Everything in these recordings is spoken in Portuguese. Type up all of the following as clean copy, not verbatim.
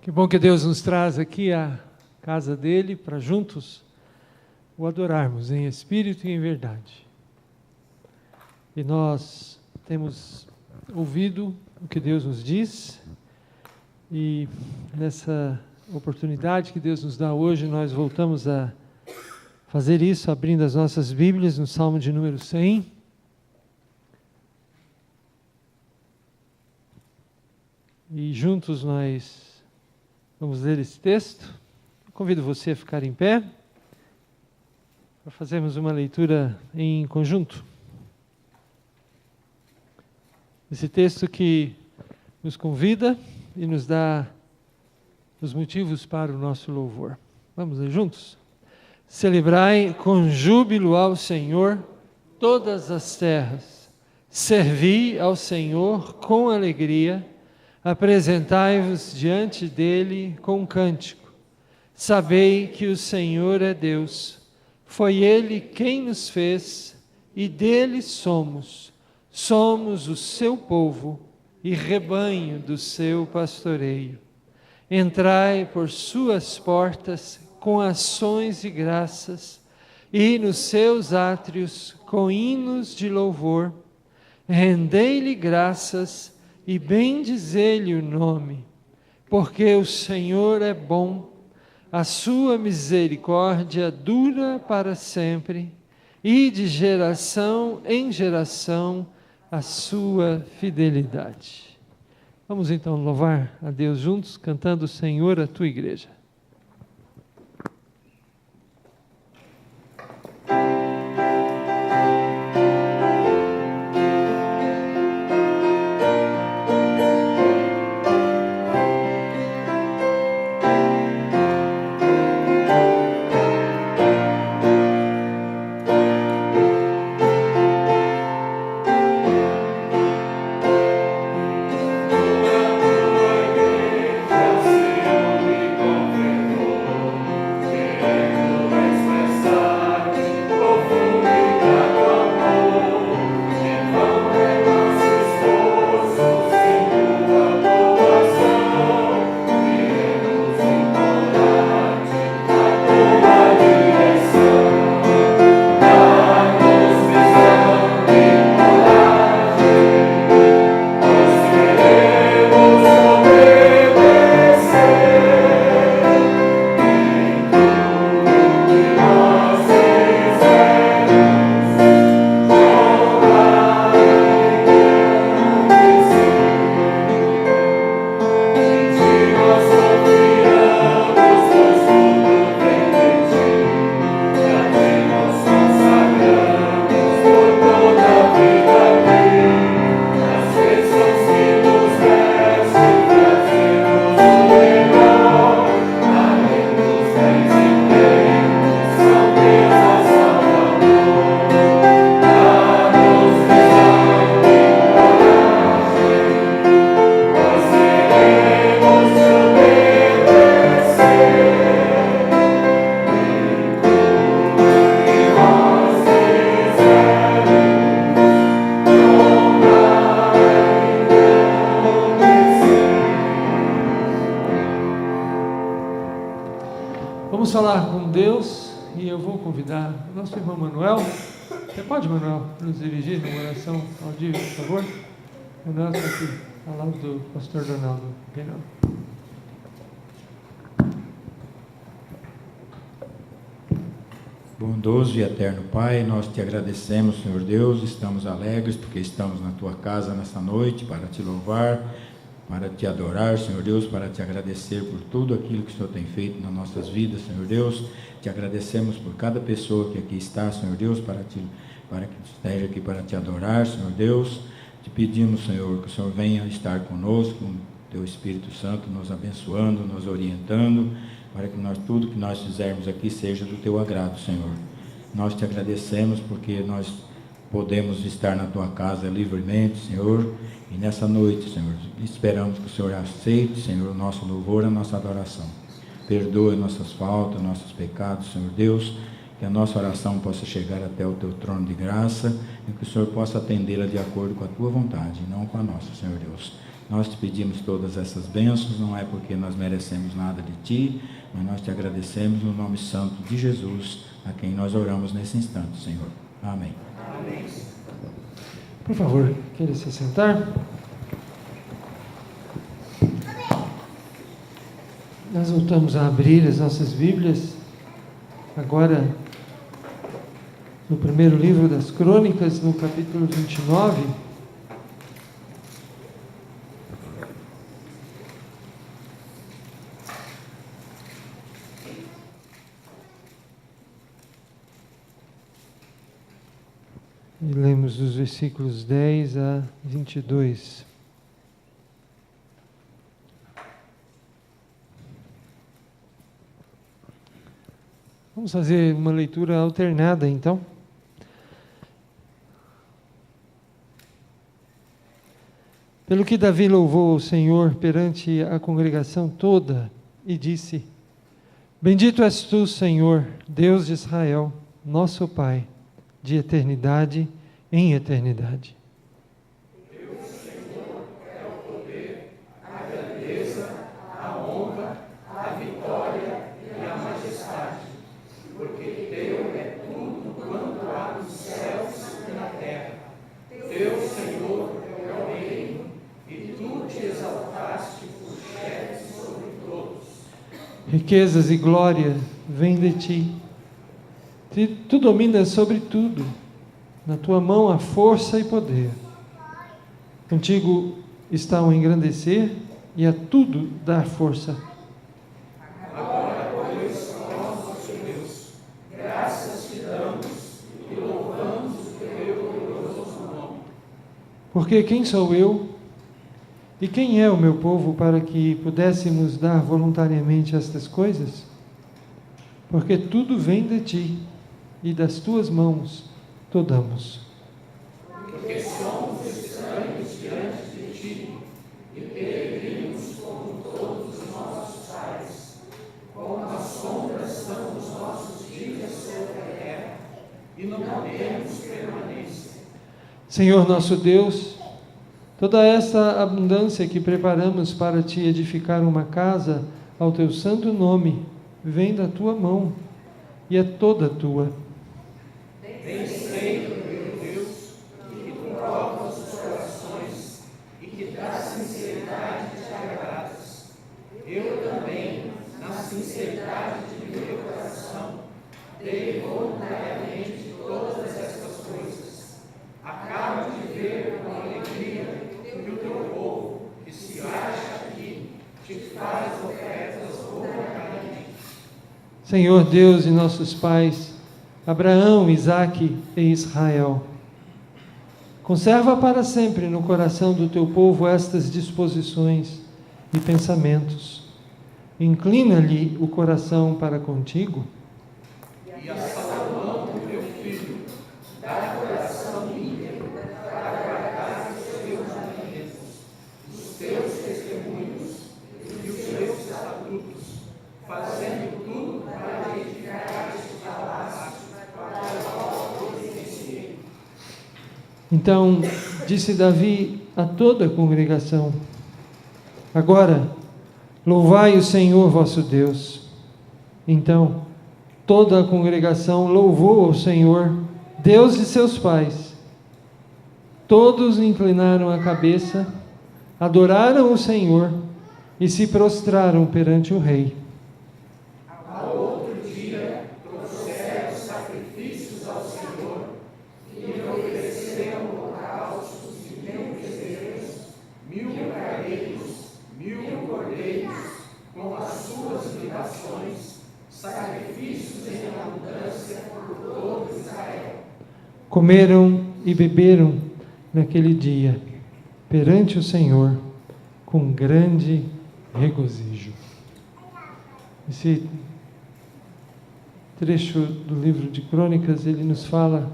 Que bom que Deus nos traz aqui à casa dele para juntos o adorarmos em espírito e em verdade. E nós temos ouvido o que Deus nos diz e nessa oportunidade que Deus nos dá hoje, nós voltamos a fazer isso, abrindo as nossas Bíblias no Salmo de número 100. E juntos nós vamos ler esse texto. Eu convido você a ficar em pé para fazermos uma leitura em conjunto. Esse texto que nos convida e nos dá os motivos para o nosso louvor. Vamos ler juntos? Celebrai com júbilo ao Senhor todas as terras. Servi ao Senhor com alegria. Apresentai-vos diante dele com cântico. Sabei que o Senhor é Deus. Foi ele quem nos fez e dele somos. Somos o seu povo e rebanho do seu pastoreio. Entrai por suas portas com ações de graças e nos seus átrios com hinos de louvor. Rendei-lhe graças e bendizei-lhe o nome, porque o Senhor é bom, a sua misericórdia dura para sempre, e de geração em geração a sua fidelidade. Vamos então louvar a Deus juntos, cantando Senhor, a tua igreja. Vamos falar com Deus e eu vou convidar o nosso irmão Manuel. Você pode, Manuel, nos dirigir numa oração audível, por favor? Manuel está aqui, ao lado do pastor Donaldo Reinaldo. Bondoso e eterno Pai, nós te agradecemos, Senhor Deus, estamos alegres porque estamos na tua casa nessa noite para te louvar, para te adorar, Senhor Deus, para te agradecer por tudo aquilo que o Senhor tem feito nas nossas vidas, Senhor Deus. Te agradecemos por cada pessoa que aqui está, Senhor Deus, para que esteja aqui para te adorar, Senhor Deus. Te pedimos, Senhor, que o Senhor venha estar conosco, com o teu Espírito Santo nos abençoando, nos orientando, para que tudo que nós fizermos aqui seja do teu agrado, Senhor. Nós te agradecemos porque nós podemos estar na tua casa livremente, Senhor, e nessa noite, Senhor, esperamos que o Senhor aceite, Senhor, o nosso louvor, a nossa adoração. Perdoa nossas faltas, nossos pecados, Senhor Deus, que a nossa oração possa chegar até o teu trono de graça e que o Senhor possa atendê-la de acordo com a tua vontade, não com a nossa, Senhor Deus. Nós te pedimos todas essas bênçãos, não é porque nós merecemos nada de Ti, mas nós te agradecemos no nome santo de Jesus, a quem nós oramos nesse instante, Senhor. Amém. Amém. Por favor, queira se sentar? Nós voltamos a abrir as nossas Bíblias, agora no primeiro livro das Crônicas, no capítulo 29. E lemos dos versículos 10 a 22. Vamos fazer uma leitura alternada, então. Pelo que Davi louvou ao Senhor perante a congregação toda e disse: Bendito és tu, Senhor, Deus de Israel, nosso Pai, de eternidade em eternidade. Deus, Senhor, é o poder, a grandeza, a honra, a vitória e a majestade, porque teu é tudo quanto há nos céus e na terra. Teu, Senhor, é o reino, e tu te exaltaste por chefe sobre todos. Riquezas e glória vêm de ti. Tu dominas sobre tudo. Na tua mão há força e poder. Contigo está o engrandecer e a tudo dar força. Agora, pois, ó nosso Deus, graças te damos e louvamos o teu glorioso nome. Porque quem sou eu e quem é o meu povo para que pudéssemos dar voluntariamente estas coisas? Porque tudo vem de ti e das tuas mãos tu damos. Porque somos estranhos diante de ti e peregrinos como todos os nossos pais. Como as sombras são os nossos dias sobre a terra e não temos permanência. Senhor nosso Deus, toda essa abundância que preparamos para te edificar uma casa ao teu santo nome vem da tua mão e é toda tua. Bem sei, meu Deus, que tu provas os corações e que da sinceridade te agradas. Eu também, na sinceridade de meu coração, dei voluntariamente todas estas coisas. Acabo de ver com alegria que o teu povo, que se acha aqui, te faz ofertas voluntariamente. Senhor Deus e nossos pais, Abraão, Isaque e Israel, conserva para sempre no coração do teu povo estas disposições e pensamentos. Inclina-lhe o coração para contigo. E a Salomão, meu filho, dá coração íntegro para guardar os teus mandamentos, os teus testemunhos e os teus estatutos, fazendo tudo para edificar este palácio, para o qual eu iniciei. Então disse Davi a toda a congregação: Agora, louvai o Senhor vosso Deus. Então toda a congregação louvou ao Senhor, Deus de seus pais. Todos inclinaram a cabeça, adoraram o Senhor e se prostraram perante o rei. Ao outro dia, trouxeram sacrifícios ao Senhor e lhe ofereceram holocaustos de 1000 bezerros, 1000 carneiros, 1000 cordeiros, com as suas libações, sacrifícios em abundância por todo Israel. Comeram e beberam naquele dia perante o Senhor com grande regozijo. Esse trecho do livro de Crônicas, ele nos fala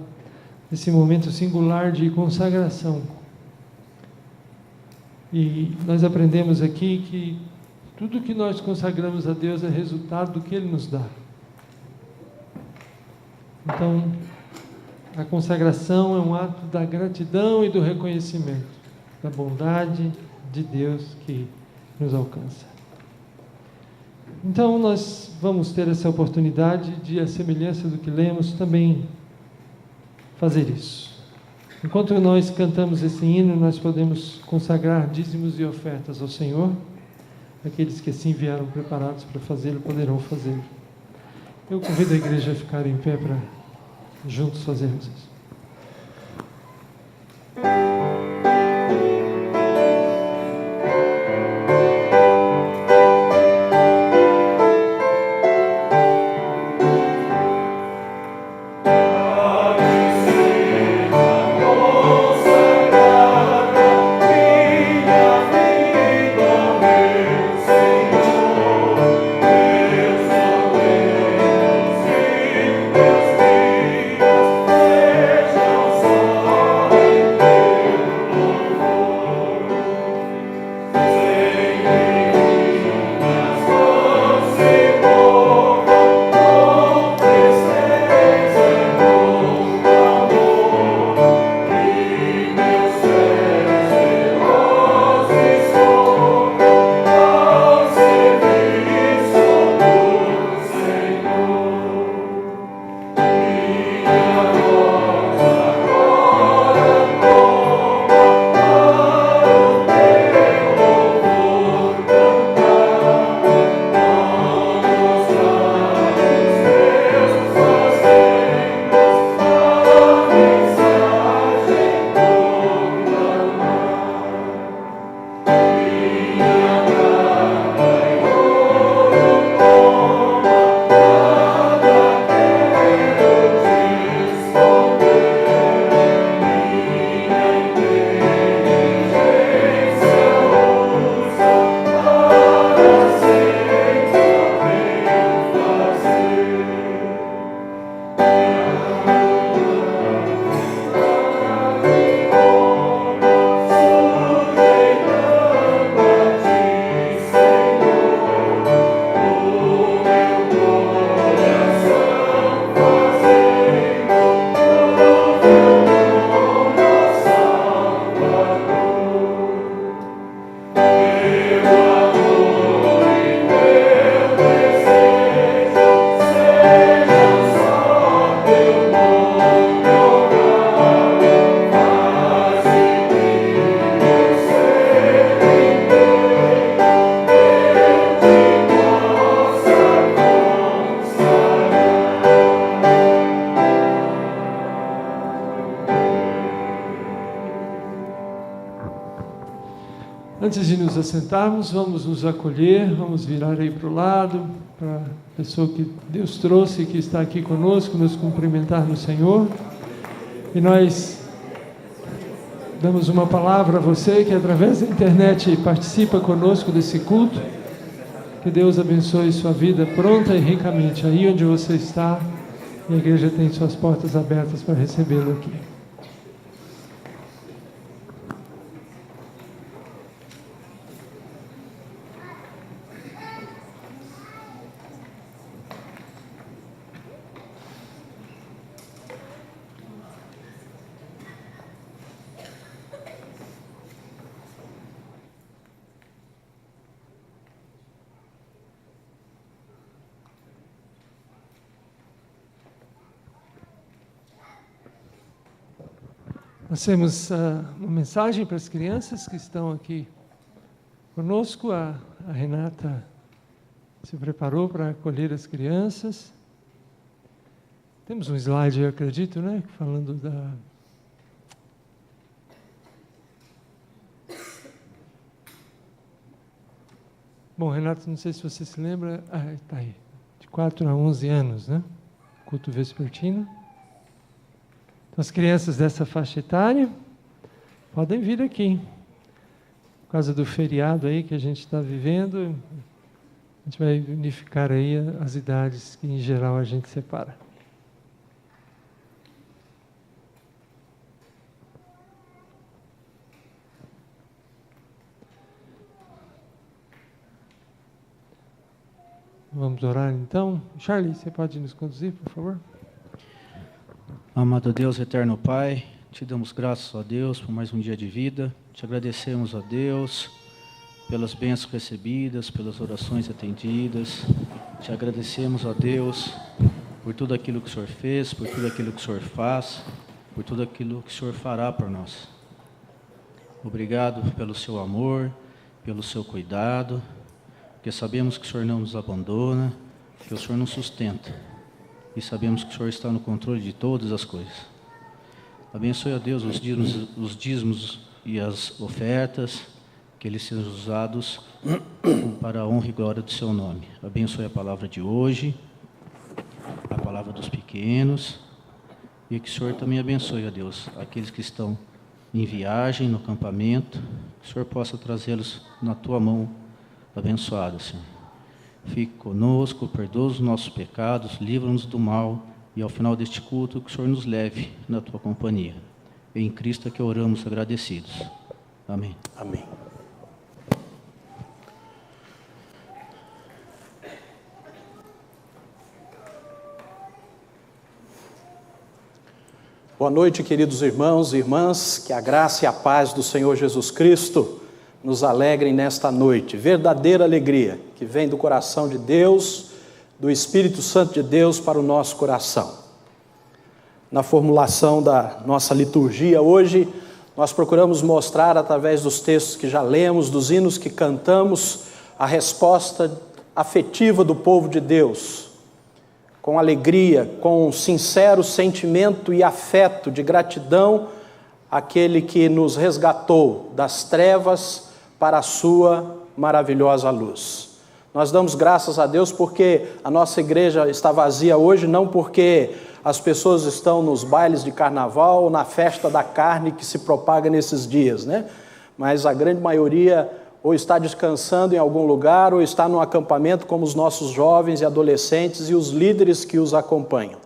desse momento singular de consagração. E nós aprendemos aqui que tudo que nós consagramos a Deus é resultado do que Ele nos dá. Então, a consagração é um ato da gratidão e do reconhecimento, da bondade, de Deus que nos alcança. Então nós vamos ter essa oportunidade de, à semelhança do que lemos, também fazer isso. Enquanto nós cantamos esse hino, nós podemos consagrar dízimos e ofertas ao Senhor. Aqueles que assim vieram preparados para fazê-lo, poderão fazê-lo. Eu convido a igreja a ficar em pé para juntos fazermos isso. Antes de nos assentarmos, vamos nos acolher, vamos virar aí para o lado, para a pessoa que Deus trouxe e que está aqui conosco, nos cumprimentar no Senhor. E nós damos uma palavra a você que através da internet participa conosco desse culto. Que Deus abençoe sua vida pronta e ricamente aí onde você está. E a igreja tem suas portas abertas para recebê-lo aqui. Nós temos uma mensagem para as crianças que estão aqui conosco. A Renata se preparou para acolher as crianças. Temos um slide, eu acredito, né? Falando da... Bom, Renato, não sei se você se lembra... está aí. De 4 a 11 anos, né? Culto vespertino. Então, as crianças dessa faixa etária podem vir aqui. Por causa do feriado aí que a gente está vivendo, a gente vai unificar aí as idades que, em geral, a gente separa. Vamos orar então. Charlie, você pode nos conduzir, por favor? Amado Deus, eterno Pai, te damos graças a Deus por mais um dia de vida. Te agradecemos, ó Deus, pelas bênçãos recebidas, pelas orações atendidas. Te agradecemos, ó Deus, por tudo aquilo que o Senhor fez, por tudo aquilo que o Senhor faz, por tudo aquilo que o Senhor fará por nós. Obrigado pelo seu amor, pelo seu cuidado, porque sabemos que o Senhor não nos abandona, que o Senhor nos sustenta, e sabemos que o Senhor está no controle de todas as coisas. Abençoe, ó Deus, os dízimos e as ofertas, que eles sejam usados para a honra e glória do seu nome. Abençoe a palavra de hoje, a palavra dos pequenos, e que o Senhor também abençoe, ó Deus, aqueles que estão em viagem, no acampamento, que o Senhor possa trazê-los na tua mão abençoada, Senhor. Fique conosco, perdoa os nossos pecados, livra-nos do mal, e ao final deste culto, que o Senhor nos leve na tua companhia. Em Cristo é que oramos agradecidos. Amém. Amém. Boa noite, queridos irmãos e irmãs, que a graça e a paz do Senhor Jesus Cristo nos alegrem nesta noite. Verdadeira alegria que vem do coração de Deus, do Espírito Santo de Deus para o nosso coração. Na formulação da nossa liturgia hoje, nós procuramos mostrar através dos textos que já lemos, dos hinos que cantamos, a resposta afetiva do povo de Deus, com alegria, com sincero sentimento e afeto de gratidão àquele que nos resgatou das trevas para a sua maravilhosa luz. Nós damos graças a Deus porque a nossa igreja está vazia hoje, não porque as pessoas estão nos bailes de carnaval ou na festa da carne que se propaga nesses dias, né? Mas a grande maioria ou está descansando em algum lugar, ou está num acampamento como os nossos jovens e adolescentes e os líderes que os acompanham.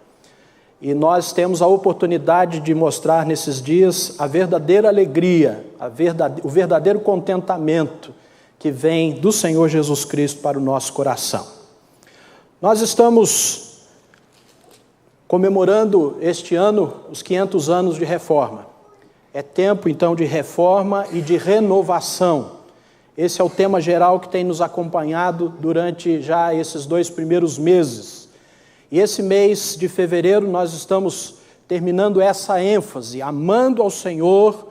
E nós temos a oportunidade de mostrar nesses dias a verdadeira alegria, o verdadeiro contentamento que vem do Senhor Jesus Cristo para o nosso coração. Nós estamos comemorando este ano os 500 anos de reforma. É tempo então de reforma e de renovação. Esse é o tema geral que tem nos acompanhado durante já esses 2 primeiros meses. E esse mês de fevereiro nós estamos terminando essa ênfase, amando ao Senhor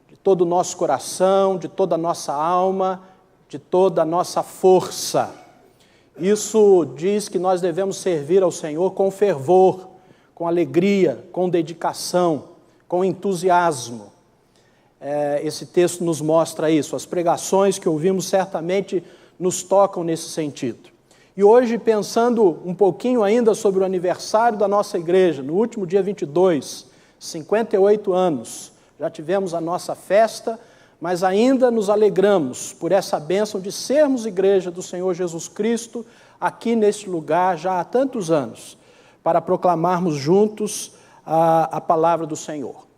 de todo o nosso coração, de toda a nossa alma, de toda a nossa força. Isso diz que nós devemos servir ao Senhor com fervor, com alegria, com dedicação, com entusiasmo. Esse texto nos mostra isso. As pregações que ouvimos certamente nos tocam nesse sentido. E hoje, pensando um pouquinho ainda sobre o aniversário da nossa igreja, no último dia 22, 58 anos, já tivemos a nossa festa, mas ainda nos alegramos por essa bênção de sermos igreja do Senhor Jesus Cristo aqui neste lugar já há tantos anos, para proclamarmos juntos a palavra do Senhor.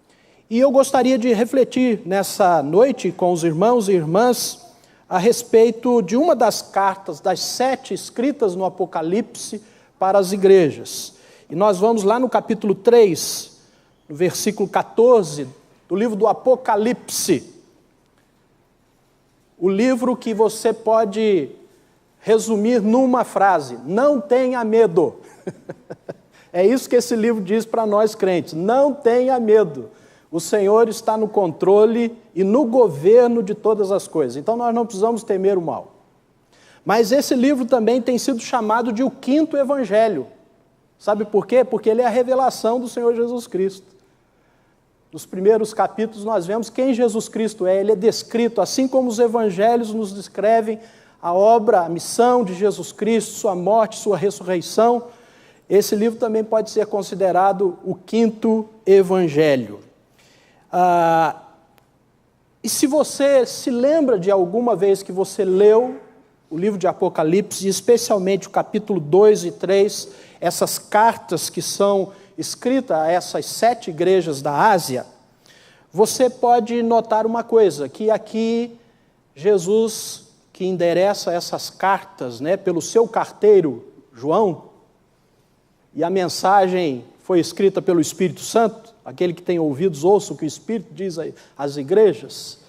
E eu gostaria de refletir nessa noite com os irmãos e irmãs a respeito de uma das cartas, das 7 escritas no Apocalipse para as igrejas. E nós vamos lá no capítulo 3, no versículo 14, do livro do Apocalipse. O livro que você pode resumir numa frase: não tenha medo. É isso que esse livro diz para nós crentes: não tenha medo. O Senhor está no controle e no governo de todas as coisas. Então nós não precisamos temer o mal. Mas esse livro também tem sido chamado de o 5º Evangelho. Sabe por quê? Porque ele é a revelação do Senhor Jesus Cristo. Nos primeiros capítulos nós vemos quem Jesus Cristo é. Ele é descrito, assim como os evangelhos nos descrevem a obra, a missão de Jesus Cristo, sua morte, sua ressurreição. Esse livro também pode ser considerado o 5º Evangelho. E se você se lembra de alguma vez que você leu o livro de Apocalipse, especialmente o capítulo 2 e 3, essas cartas que são escritas a essas 7 igrejas da Ásia, você pode notar uma coisa, que aqui Jesus, que endereça essas cartas, né, pelo seu carteiro João, e a mensagem foi escrita pelo Espírito Santo, aquele que tem ouvidos ouça o que o Espírito diz às igrejas.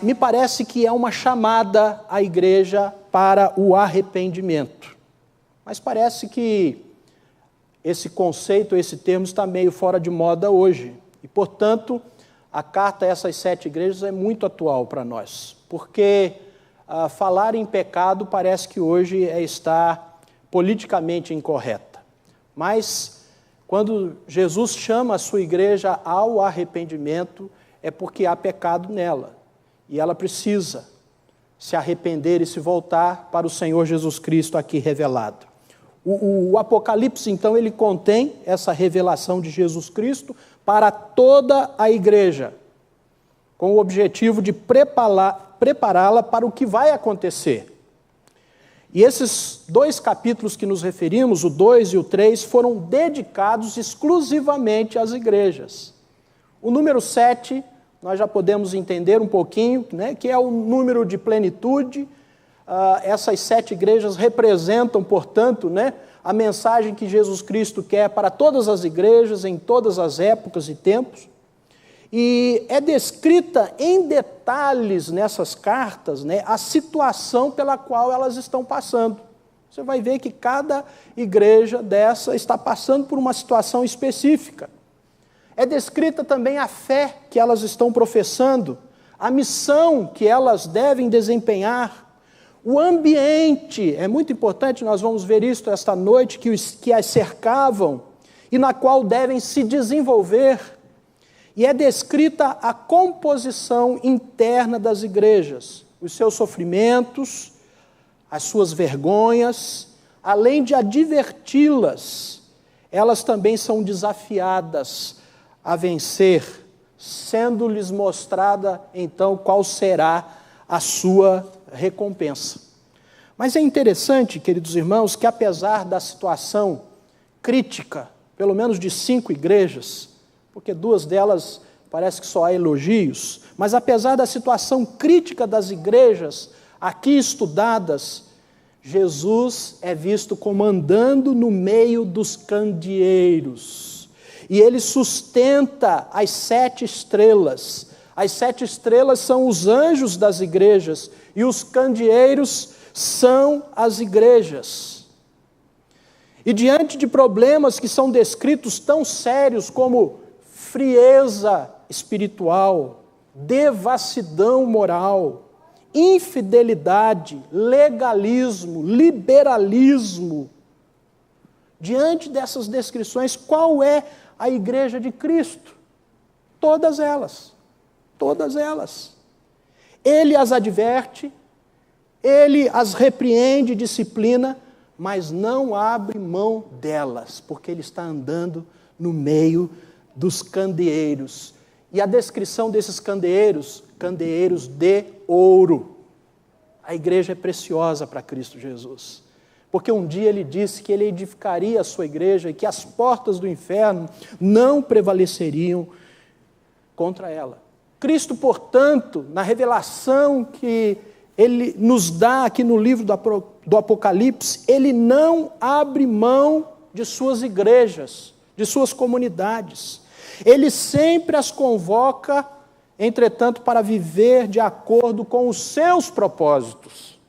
me parece que é uma chamada à igreja para o arrependimento. Mas parece que esse conceito, esse termo está meio fora de moda hoje. E, portanto, a carta a essas 7 igrejas é muito atual para nós. Porque falar em pecado parece que hoje está politicamente incorreta. Mas, quando Jesus chama a sua igreja ao arrependimento, é porque há pecado nela. E ela precisa se arrepender e se voltar para o Senhor Jesus Cristo aqui revelado. O Apocalipse, então, ele contém essa revelação de Jesus Cristo para toda a igreja, com o objetivo de prepará-la para o que vai acontecer. E esses 2 capítulos que nos referimos, o 2 e o 3, foram dedicados exclusivamente às igrejas. O número 7, nós já podemos entender um pouquinho, né, que é o número de plenitude. Essas 7 igrejas representam, portanto, né, a mensagem que Jesus Cristo quer para todas as igrejas, em todas as épocas e tempos. E é descrita em detalhes nessas cartas, né, a situação pela qual elas estão passando. Você vai ver que cada igreja dessa está passando por uma situação específica. É descrita também a fé que elas estão professando, a missão que elas devem desempenhar, o ambiente, é muito importante, nós vamos ver isso esta noite, que as cercavam e na qual devem se desenvolver. E é descrita a composição interna das igrejas, os seus sofrimentos, as suas vergonhas, além de adverti-las, elas também são desafiadas a vencer, sendo-lhes mostrada, então, qual será a sua recompensa. Mas é interessante, queridos irmãos, que apesar da situação crítica, pelo menos de 5 igrejas, porque 2 delas parece que só há elogios, mas apesar da situação crítica das igrejas aqui estudadas, Jesus é visto como andando no meio dos candeeiros. E ele sustenta as 7 estrelas. As 7 estrelas são os anjos das igrejas e os candeeiros são as igrejas. E diante de problemas que são descritos tão sérios como frieza espiritual, devassidão moral, infidelidade, legalismo, liberalismo, diante dessas descrições, qual é a igreja de Cristo? Todas elas. Todas elas. Ele as adverte, ele as repreende, disciplina, mas não abre mão delas, porque ele está andando no meio dos candeeiros. E a descrição desses candeeiros, candeeiros de ouro. A igreja é preciosa para Cristo Jesus. Porque um dia ele disse que ele edificaria a sua igreja e que as portas do inferno não prevaleceriam contra ela. Cristo, portanto, na revelação que ele nos dá aqui no livro do Apocalipse, ele não abre mão de suas igrejas, de suas comunidades. Ele sempre as convoca, entretanto, para viver de acordo com os seus propósitos.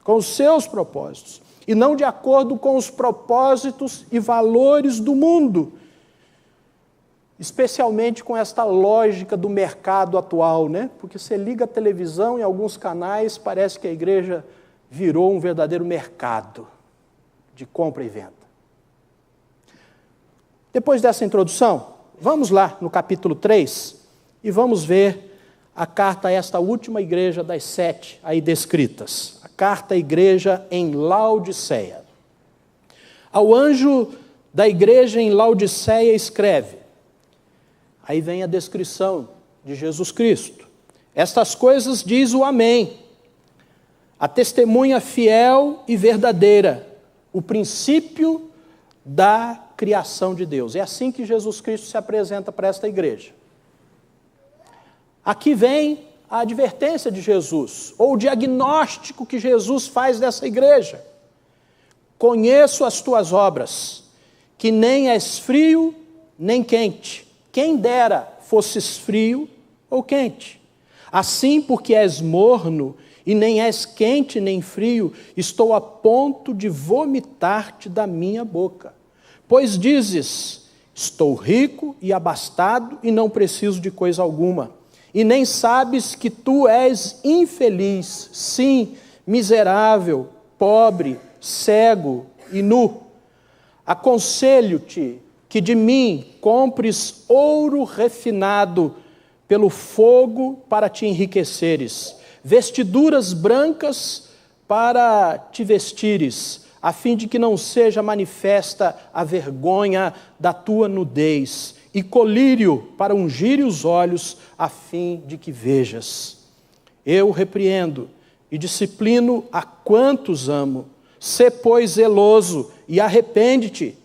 Com os seus propósitos. E não de acordo com os propósitos e valores do mundo. Especialmente com esta lógica do mercado atual, né? Porque você liga a televisão em alguns canais, parece que a igreja virou um verdadeiro mercado de compra e venda. Depois dessa introdução, vamos lá no capítulo 3 e vamos ver a carta a esta última igreja das 7 aí descritas. A carta à igreja em Laodiceia. Ao anjo da igreja em Laodiceia escreve. Aí vem a descrição de Jesus Cristo. Estas coisas diz o Amém, a testemunha fiel e verdadeira, o princípio da criação de Deus. É assim que Jesus Cristo se apresenta para esta igreja. Aqui vem a advertência de Jesus, ou o diagnóstico que Jesus faz dessa igreja. Conheço as tuas obras, que nem és frio, nem quente. Quem dera fosses frio ou quente. Assim, porque és morno, e nem és quente nem frio, estou a ponto de vomitar-te da minha boca. Pois dizes, estou rico e abastado, e não preciso de coisa alguma. E nem sabes que tu és infeliz, sim, miserável, pobre, cego e nu. Aconselho-te que de mim compres ouro refinado pelo fogo para te enriqueceres, vestiduras brancas para te vestires, a fim de que não seja manifesta a vergonha da tua nudez, e colírio para ungir os olhos, a fim de que vejas. Eu repreendo e disciplino a quantos amo. Sê, pois, zeloso e arrepende-te.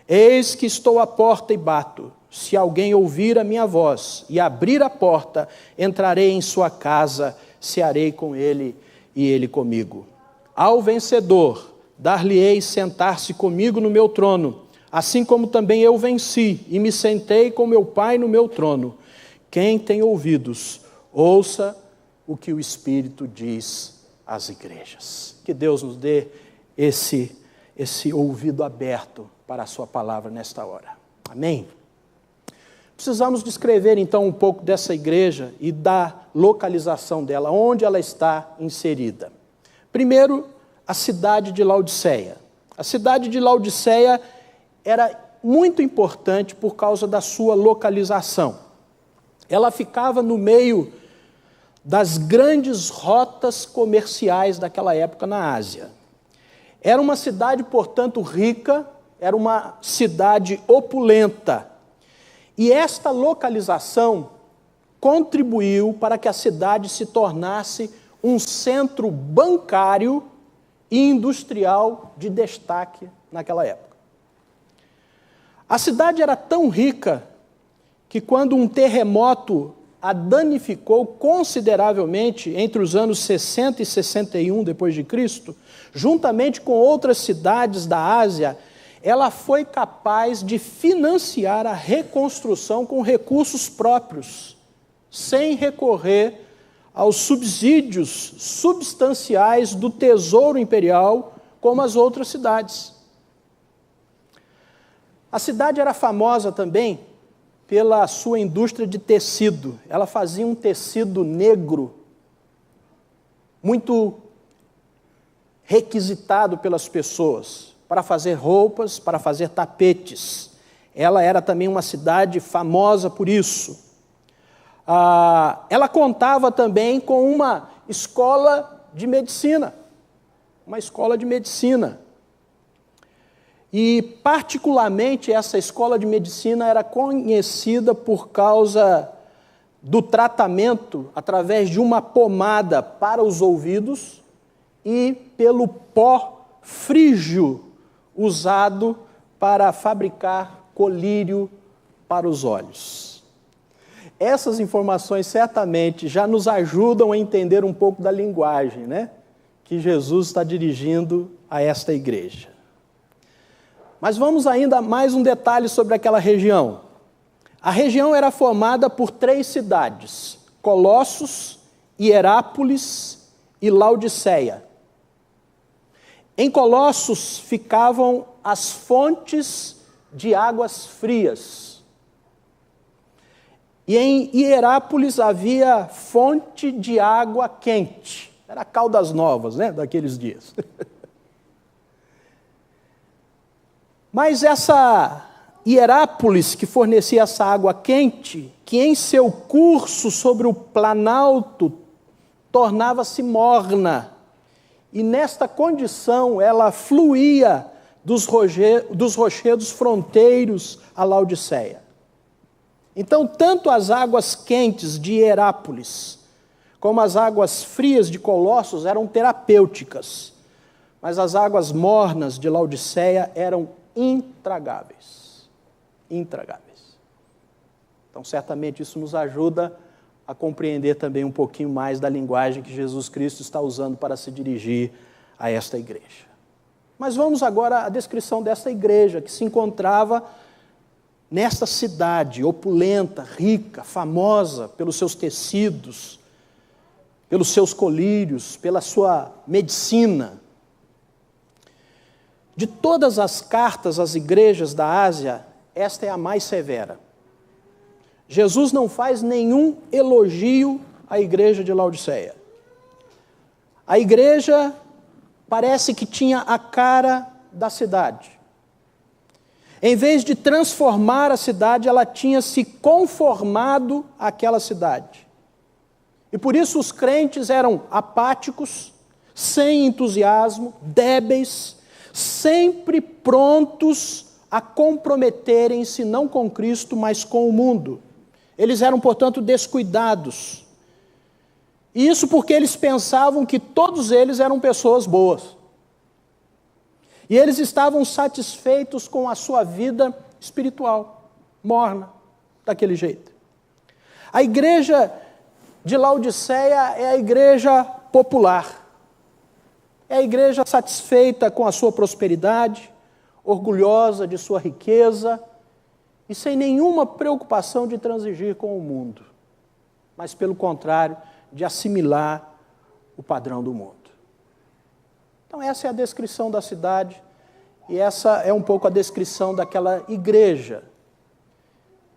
Eis que estou à porta e bato. Se alguém ouvir a minha voz e abrir a porta, entrarei em sua casa, cearei com ele e ele comigo. Ao vencedor, dar-lhe-ei sentar-se comigo no meu trono, assim como também eu venci e me sentei com meu Pai no meu trono. Quem tem ouvidos, ouça o que o Espírito diz às igrejas. Que Deus nos dê esse ouvido aberto para a sua palavra nesta hora. Amém? Precisamos descrever então um pouco dessa igreja e da localização dela, onde ela está inserida. Primeiro, a cidade de Laodiceia. A cidade de Laodiceia era muito importante por causa da sua localização. Ela ficava no meio das grandes rotas comerciais daquela época na Ásia. Era uma cidade, portanto, rica, era uma cidade opulenta. E esta localização contribuiu para que a cidade se tornasse um centro bancário e industrial de destaque naquela época. A cidade era tão rica que quando um terremoto a danificou consideravelmente entre os anos 60 e 61 depois de Cristo, juntamente com outras cidades da Ásia, ela foi capaz de financiar a reconstrução com recursos próprios, sem recorrer aos subsídios substanciais do Tesouro Imperial, como as outras cidades. A cidade era famosa também pela sua indústria de tecido. Ela fazia um tecido negro, muito requisitado pelas pessoas, para fazer roupas, para fazer tapetes. Ela era também uma cidade famosa por isso. Ela contava também com uma escola de medicina. Uma escola de medicina. E, particularmente, essa escola de medicina era conhecida por causa do tratamento através de uma pomada para os ouvidos e pelo pó frígio usado para fabricar colírio para os olhos. Essas informações certamente já nos ajudam a entender um pouco da linguagem, né, que Jesus está dirigindo a esta igreja. Mas vamos ainda mais um detalhe sobre aquela região. A região era formada por 3 cidades: Colossos, Hierápolis e Laodiceia. Em Colossos ficavam as fontes de águas frias. E em Hierápolis havia fonte de água quente. Era Caldas Novas, né, daqueles dias. Mas essa Hierápolis, que fornecia essa água quente, que em seu curso sobre o planalto tornava-se morna, e nesta condição ela fluía dos rochedos fronteiros a Laodiceia. Então, tanto as águas quentes de Hierápolis, como as águas frias de Colossos eram terapêuticas, mas as águas mornas de Laodiceia eram intragáveis. Intragáveis. Então, certamente isso nos ajuda a compreender também um pouquinho mais da linguagem que Jesus Cristo está usando para se dirigir a esta igreja. Mas vamos agora à descrição desta igreja, que se encontrava nesta cidade opulenta, rica, famosa pelos seus tecidos, pelos seus colírios, pela sua medicina. De todas as cartas às igrejas da Ásia, esta é a mais severa. Jesus não faz nenhum elogio à igreja de Laodiceia. A igreja parece que tinha a cara da cidade. Em vez de transformar a cidade, ela tinha se conformado àquela cidade. E por isso os crentes eram apáticos, sem entusiasmo, débeis, sempre prontos a comprometerem-se não com Cristo, mas com o mundo. Eles eram, portanto, descuidados. E isso porque eles pensavam que todos eles eram pessoas boas. E eles estavam satisfeitos com a sua vida espiritual, morna, daquele jeito. A igreja de Laodiceia é a igreja popular. É a igreja satisfeita com a sua prosperidade, orgulhosa de sua riqueza e sem nenhuma preocupação de transigir com o mundo, mas pelo contrário, de assimilar o padrão do mundo. Então essa é a descrição da cidade e essa é um pouco a descrição daquela igreja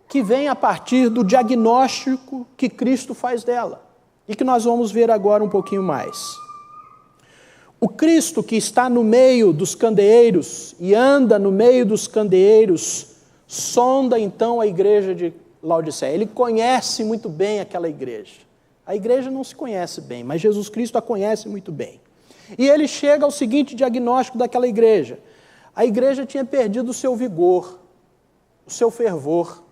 que vem a partir do diagnóstico que Cristo faz dela e que nós vamos ver agora um pouquinho mais. O Cristo que está no meio dos candeeiros e anda no meio dos candeeiros, sonda então a igreja de Laodiceia. Ele conhece muito bem aquela igreja. A igreja não se conhece bem, mas Jesus Cristo a conhece muito bem. E ele chega ao seguinte diagnóstico daquela igreja. A igreja tinha perdido o seu vigor, o seu fervor.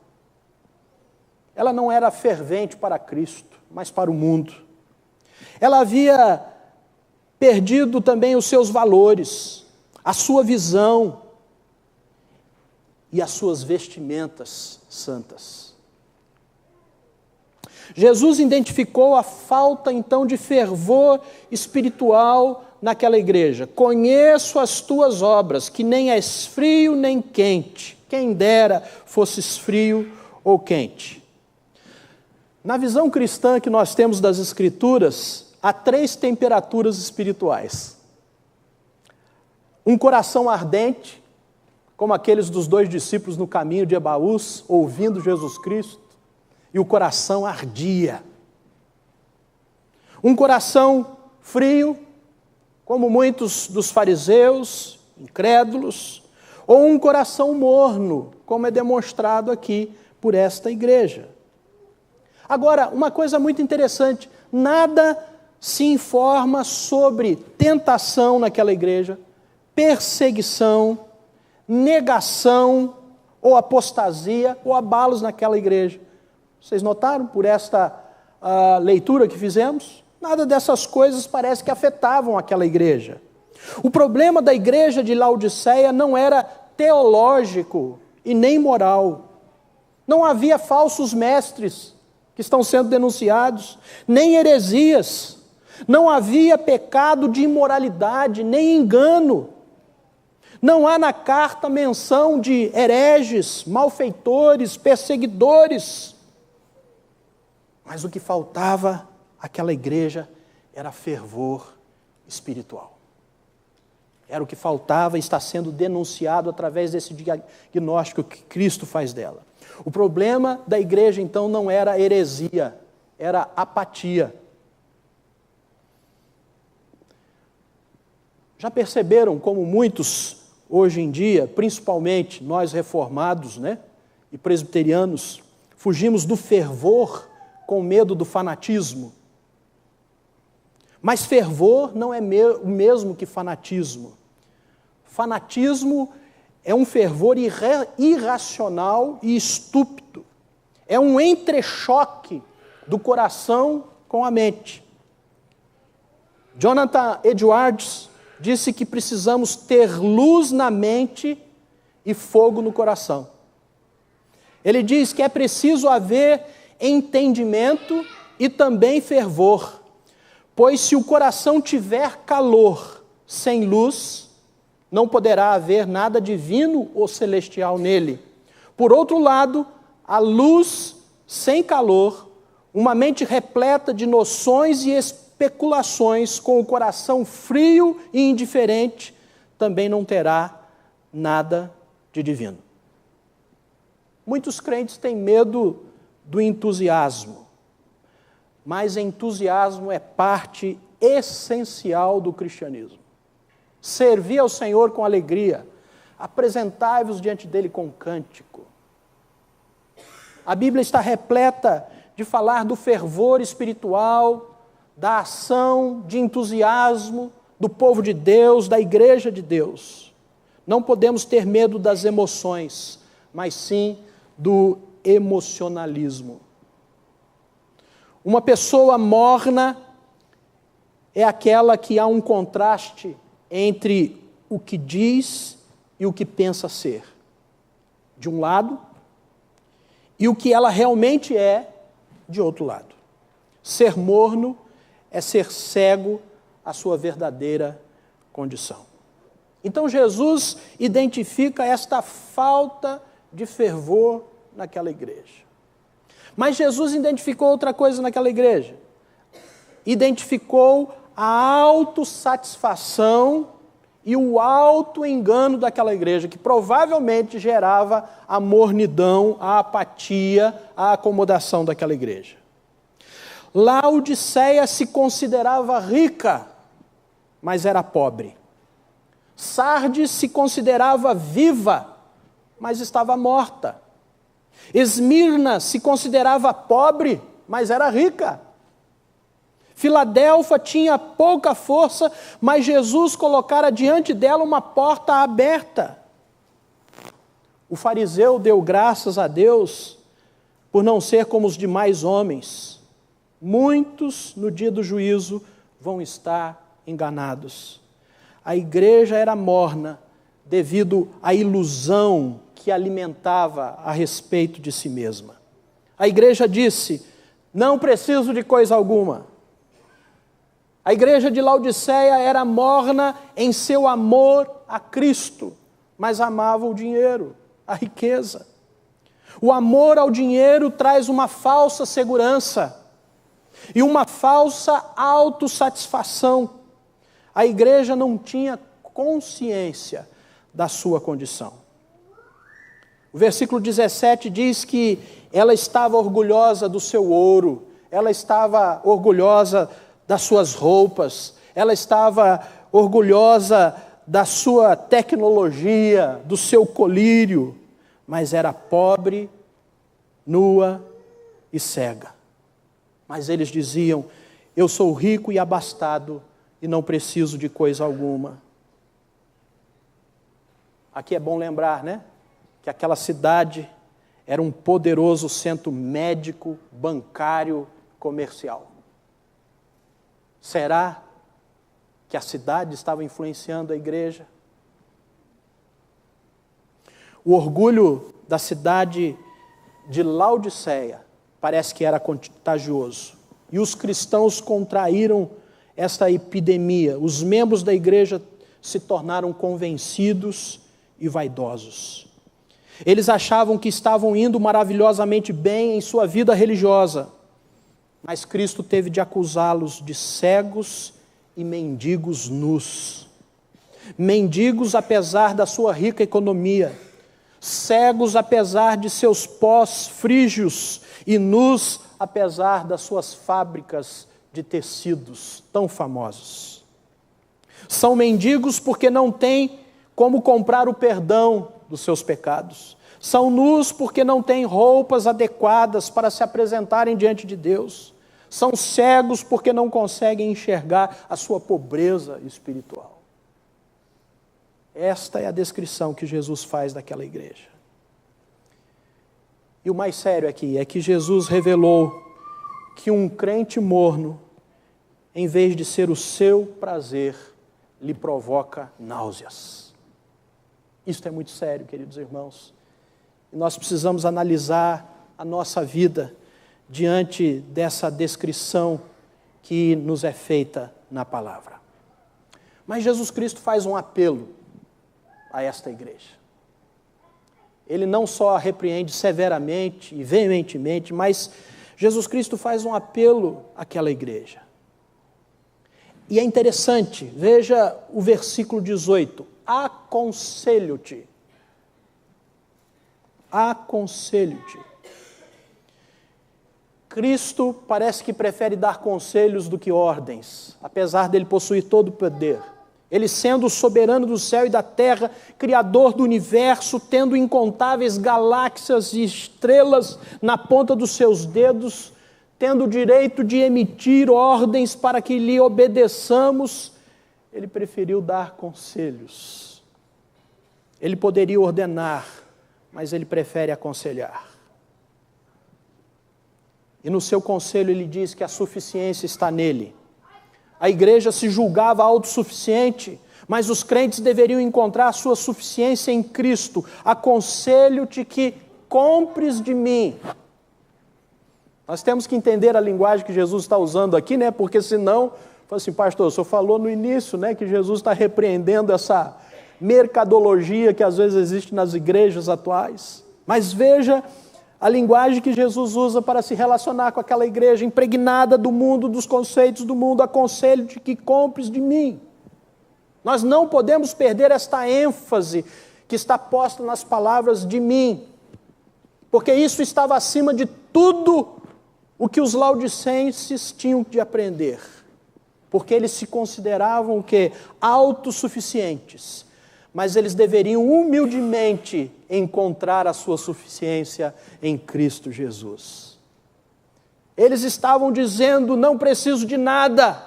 Ela não era fervente para Cristo, mas para o mundo. Ela havia perdido também os seus valores, a sua visão e as suas vestimentas santas. Jesus identificou a falta, então, de fervor espiritual naquela igreja. Conheço as tuas obras, que nem és frio nem quente. Quem dera fosses frio ou quente. Na visão cristã que nós temos das Escrituras, há 3 temperaturas espirituais. Um coração ardente, como aqueles dos 2 discípulos no caminho de Emaús, ouvindo Jesus Cristo, e o coração ardia. Um coração frio, como muitos dos fariseus, incrédulos, ou um coração morno, como é demonstrado aqui por esta igreja. Agora, uma coisa muito interessante, nada se informa sobre tentação naquela igreja, perseguição, negação, ou apostasia, ou abalos naquela igreja. Vocês notaram por esta leitura que fizemos? Nada dessas coisas parece que afetavam aquela igreja. O problema da igreja de Laodiceia não era teológico e nem moral. Não havia falsos mestres que estão sendo denunciados, nem heresias. Não havia pecado de imoralidade, nem engano. Não há na carta menção de hereges, malfeitores, perseguidores. Mas o que faltava àquela igreja era fervor espiritual. Era o que faltava e está sendo denunciado através desse diagnóstico que Cristo faz dela. O problema da igreja, então, não era heresia, era apatia. Já perceberam como muitos, hoje em dia, principalmente nós reformados, e presbiterianos, fugimos do fervor com medo do fanatismo? Mas fervor não é o mesmo que fanatismo. Fanatismo é um fervor irracional e estúpido. É um entrechoque do coração com a mente. Jonathan Edwards disse que precisamos ter luz na mente e fogo no coração. Ele diz que é preciso haver entendimento e também fervor, pois se o coração tiver calor sem luz, não poderá haver nada divino ou celestial nele. Por outro lado, a luz sem calor, uma mente repleta de noções e especulações, com o coração frio e indiferente, também não terá nada de divino. Muitos crentes têm medo do entusiasmo, mas entusiasmo é parte essencial do cristianismo. Servir ao Senhor com alegria, apresentai-vos diante dele com cântico. A Bíblia está repleta de falar do fervor espiritual, da ação de entusiasmo do povo de Deus, da igreja de Deus. Não podemos ter medo das emoções, mas sim do emocionalismo. Uma pessoa morna é aquela que há um contraste entre o que diz e o que pensa ser, de um lado, e o que ela realmente é, de outro lado. Ser morno é ser cego à sua verdadeira condição. Então Jesus identifica esta falta de fervor naquela igreja. Mas Jesus identificou outra coisa naquela igreja. Identificou a autossatisfação e o auto-engano daquela igreja, que provavelmente gerava a mornidão, a apatia, a acomodação daquela igreja. Laodiceia se considerava rica, mas era pobre. Sardes se considerava viva, mas estava morta. Esmirna se considerava pobre, mas era rica. Filadélfia tinha pouca força, mas Jesus colocara diante dela uma porta aberta. O fariseu deu graças a Deus por não ser como os demais homens. Muitos, no dia do juízo, vão estar enganados. A igreja era morna devido à ilusão que alimentava a respeito de si mesma. A igreja disse: não preciso de coisa alguma. A igreja de Laodiceia era morna em seu amor a Cristo, mas amava o dinheiro, a riqueza. O amor ao dinheiro traz uma falsa segurança e uma falsa autossatisfação. A igreja não tinha consciência da sua condição. O versículo 17 diz que ela estava orgulhosa do seu ouro, ela estava orgulhosa das suas roupas, ela estava orgulhosa da sua tecnologia, do seu colírio, mas era pobre, nua e cega. Mas eles diziam: eu sou rico e abastado e não preciso de coisa alguma. Aqui é bom lembrar, né, que aquela cidade era um poderoso centro médico, bancário, comercial. Será que a cidade estava influenciando a igreja? O orgulho da cidade de Laodiceia parece que era contagioso. E os cristãos contraíram esta epidemia. Os membros da igreja se tornaram convencidos e vaidosos. Eles achavam que estavam indo maravilhosamente bem em sua vida religiosa. Mas Cristo teve de acusá-los de cegos e mendigos nus. Mendigos apesar da sua rica economia, cegos apesar de seus pós frígios e nus apesar das suas fábricas de tecidos tão famosos. São mendigos porque não têm como comprar o perdão dos seus pecados. São nus porque não têm roupas adequadas para se apresentarem diante de Deus. São cegos porque não conseguem enxergar a sua pobreza espiritual. Esta é a descrição que Jesus faz daquela igreja. E o mais sério aqui é que Jesus revelou que um crente morno, em vez de ser o seu prazer, lhe provoca náuseas. Isto é muito sério, queridos irmãos. E nós precisamos analisar a nossa vida diante dessa descrição que nos é feita na palavra. Mas Jesus Cristo faz um apelo a esta igreja. Ele não só a repreende severamente e veementemente, mas Jesus Cristo faz um apelo àquela igreja. E é interessante, veja o versículo 18. Aconselho-te. Aconselho-te. Cristo parece que prefere dar conselhos do que ordens, apesar dele possuir todo o poder. Ele sendo o soberano do céu e da terra, criador do universo, tendo incontáveis galáxias e estrelas na ponta dos seus dedos, tendo o direito de emitir ordens para que lhe obedeçamos, ele preferiu dar conselhos. Ele poderia ordenar, mas ele prefere aconselhar. E no seu conselho ele diz que a suficiência está nele. A igreja se julgava autossuficiente, mas os crentes deveriam encontrar a sua suficiência em Cristo. Aconselho-te que compres de mim. Nós temos que entender a linguagem que Jesus está usando aqui, né? Porque senão, fala assim, pastor, o senhor falou no início, né, que Jesus está repreendendo essa mercadologia que às vezes existe nas igrejas atuais. Mas veja a linguagem que Jesus usa para se relacionar com aquela igreja impregnada do mundo, dos conceitos do mundo. Aconselho-te que compres de mim. Nós não podemos perder esta ênfase que está posta nas palavras de mim, porque isso estava acima de tudo o que os laodicenses tinham de aprender, porque eles se consideravam o quê? Autossuficientes, mas eles deveriam humildemente encontrar a sua suficiência em Cristo Jesus. Eles estavam dizendo, não preciso de nada,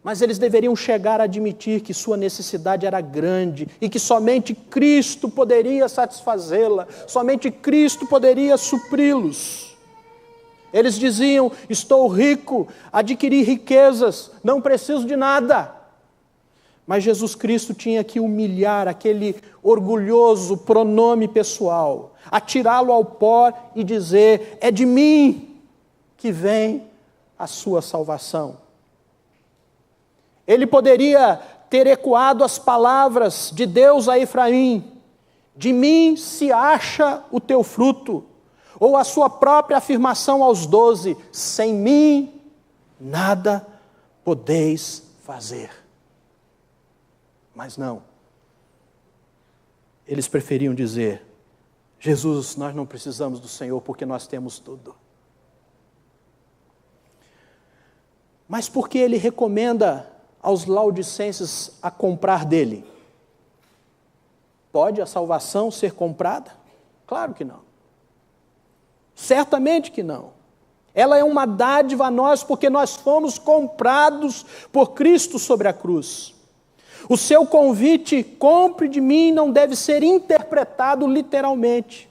mas eles deveriam chegar a admitir que sua necessidade era grande e que somente Cristo poderia satisfazê-la, somente Cristo poderia supri-los. Eles diziam, estou rico, adquiri riquezas, não preciso de nada. Mas Jesus Cristo tinha que humilhar aquele orgulhoso pronome pessoal, atirá-lo ao pó e dizer, é de mim que vem a sua salvação. Ele poderia ter ecoado as palavras de Deus a Efraim, de mim se acha o teu fruto, ou a sua própria afirmação aos 12, sem mim nada podeis fazer. Mas não. Eles preferiam dizer, Jesus, nós não precisamos do Senhor porque nós temos tudo. Mas por que ele recomenda aos laodicenses a comprar dele? Pode a salvação ser comprada? Claro que não. Certamente que não. Ela é uma dádiva a nós porque nós fomos comprados por Cristo sobre a cruz. O seu convite, compre de mim, não deve ser interpretado literalmente.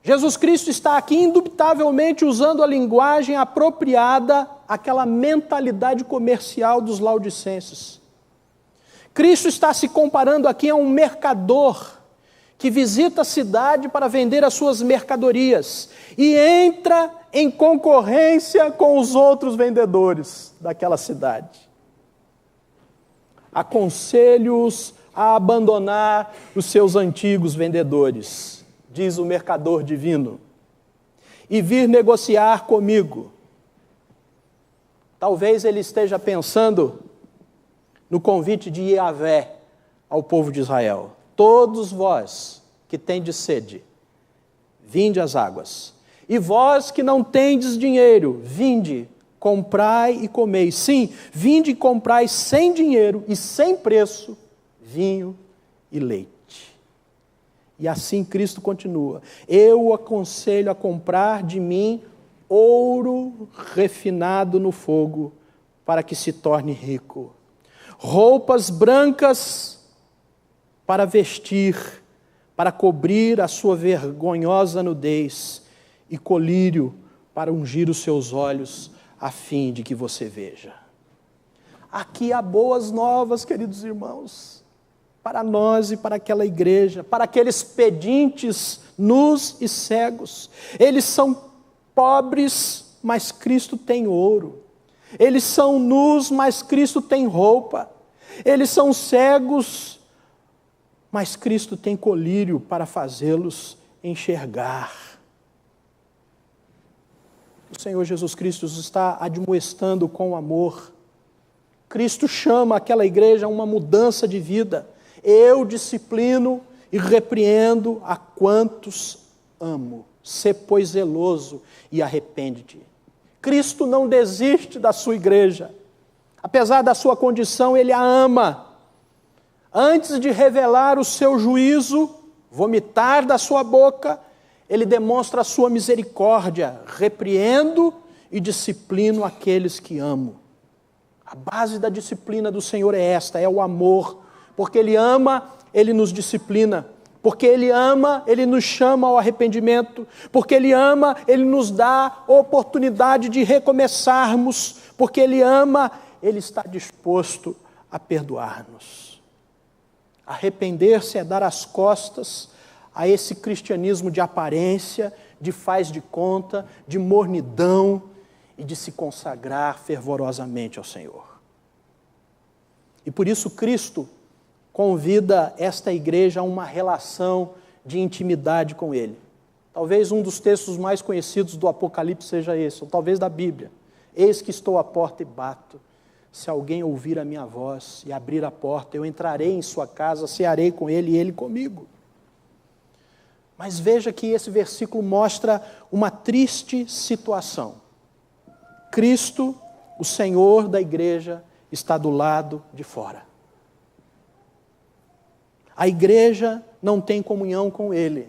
Jesus Cristo está aqui indubitavelmente usando a linguagem apropriada àquela mentalidade comercial dos laodicenses. Cristo está se comparando aqui a um mercador que visita a cidade para vender as suas mercadorias e entra em concorrência com os outros vendedores daquela cidade. Aconselho-os a abandonar os seus antigos vendedores, diz o mercador divino, e vir negociar comigo. Talvez ele esteja pensando no convite de Yahvé ao povo de Israel. Todos vós que tendes sede, vinde às águas. E vós que não tendes dinheiro, vinde, comprai e comei. Sim, vinde e comprai sem dinheiro e sem preço, vinho e leite. E assim Cristo continua. Eu o aconselho a comprar de mim ouro refinado no fogo, para que se torne rico. Roupas brancas para vestir, para cobrir a sua vergonhosa nudez, e colírio para ungir os seus olhos, a fim de que você veja. Aqui há boas novas, queridos irmãos, para nós e para aquela igreja, para aqueles pedintes nus e cegos. Eles são pobres, mas Cristo tem ouro. Eles são nus, mas Cristo tem roupa. Eles são cegos, mas Cristo tem colírio para fazê-los enxergar. O Senhor Jesus Cristo os está admoestando com amor. Cristo chama aquela igreja a uma mudança de vida. Eu disciplino e repreendo a quantos amo. Sê, pois, zeloso e arrepende-te. Cristo não desiste da sua igreja. Apesar da sua condição, Ele a ama. Antes de revelar o seu juízo, vomitar da sua boca, Ele demonstra a sua misericórdia. Repreendo e disciplino aqueles que amo. A base da disciplina do Senhor é esta, é o amor. Porque Ele ama, Ele nos disciplina. Porque Ele ama, Ele nos chama ao arrependimento. Porque Ele ama, Ele nos dá oportunidade de recomeçarmos. Porque Ele ama, Ele está disposto a perdoar-nos. Arrepender-se é dar as costas a esse cristianismo de aparência, de faz de conta, de mornidão e de se consagrar fervorosamente ao Senhor. E por isso Cristo convida esta igreja a uma relação de intimidade com Ele. Talvez um dos textos mais conhecidos do Apocalipse seja esse, ou talvez da Bíblia. Eis que estou à porta e bato. Se alguém ouvir a minha voz e abrir a porta, eu entrarei em sua casa, cearei com ele e ele comigo. Mas veja que esse versículo mostra uma triste situação. Cristo, o Senhor da igreja, está do lado de fora. A igreja não tem comunhão com Ele.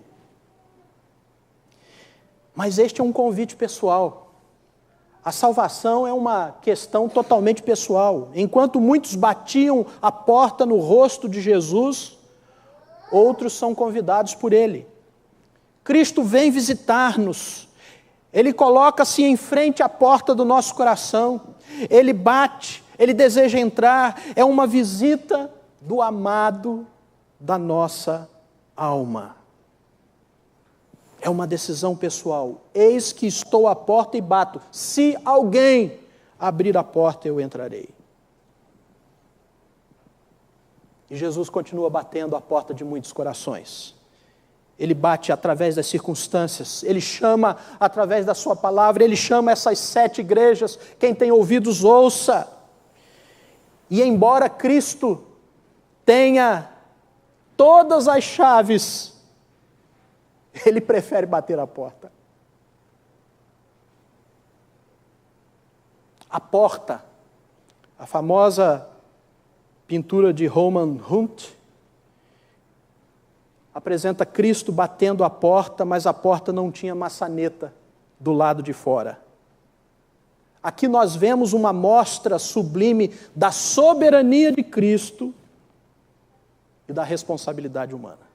Mas este é um convite pessoal. A salvação é uma questão totalmente pessoal. Enquanto muitos batiam a porta no rosto de Jesus, outros são convidados por Ele. Cristo vem visitar-nos. Ele coloca-se em frente à porta do nosso coração. Ele bate, Ele deseja entrar. É uma visita do amado da nossa alma. É uma decisão pessoal. Eis que estou à porta e bato. Se alguém abrir a porta, eu entrarei. E Jesus continua batendo a porta de muitos corações. Ele bate através das circunstâncias, Ele chama através da sua palavra, Ele chama essas 7 igrejas, quem tem ouvidos ouça. E embora Cristo tenha todas as chaves, Ele prefere bater a porta. A porta, a famosa pintura de Roman Hunt, apresenta Cristo batendo a porta, mas a porta não tinha maçaneta do lado de fora. Aqui nós vemos uma mostra sublime da soberania de Cristo e da responsabilidade humana.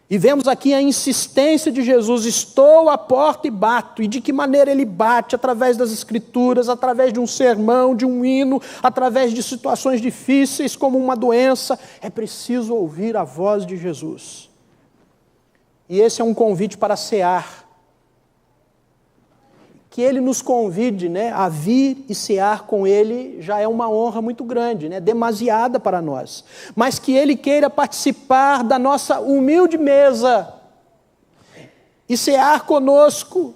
E vemos aqui a insistência de Jesus, estou à porta e bato. E de que maneira Ele bate? Através das Escrituras, através de um sermão, de um hino, através de situações difíceis como uma doença. É preciso ouvir a voz de Jesus. E esse é um convite para cear. Que Ele nos convide, a vir e cear com Ele já é uma honra muito grande, demasiada para nós. Mas que Ele queira participar da nossa humilde mesa e cear conosco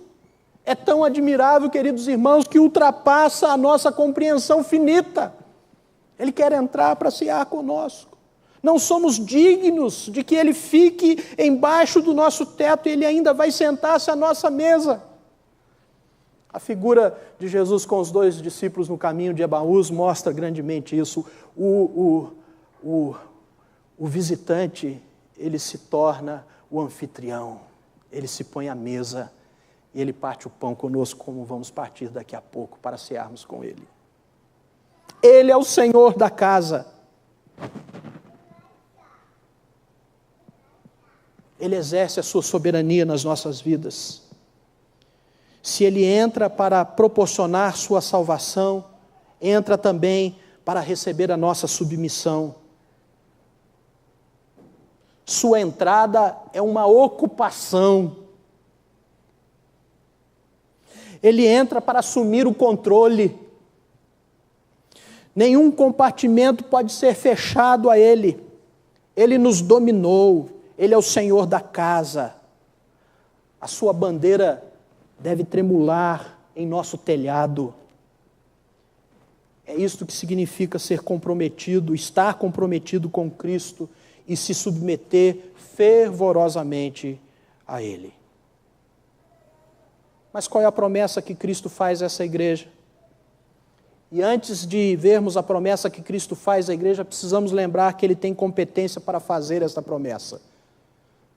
é tão admirável, queridos irmãos, que ultrapassa a nossa compreensão finita. Ele quer entrar para cear conosco. Não somos dignos de que Ele fique embaixo do nosso teto e Ele ainda vai sentar-se à nossa mesa. A figura de Jesus com os 2 discípulos no caminho de Emaús mostra grandemente isso. O visitante, ele se torna o anfitrião. Ele se põe à mesa e ele parte o pão conosco, como vamos partir daqui a pouco, para cearmos com Ele. Ele é o Senhor da casa. Ele exerce a sua soberania nas nossas vidas. Se Ele entra para proporcionar sua salvação, entra também para receber a nossa submissão. Sua entrada é uma ocupação. Ele entra para assumir o controle. Nenhum compartimento pode ser fechado a Ele. Ele nos dominou. Ele é o Senhor da casa. A sua bandeira deve tremular em nosso telhado. É isto que significa ser comprometido, estar comprometido com Cristo e se submeter fervorosamente a Ele. Mas qual é a promessa que Cristo faz a essa igreja? E antes de vermos a promessa que Cristo faz à igreja, precisamos lembrar que Ele tem competência para fazer esta promessa.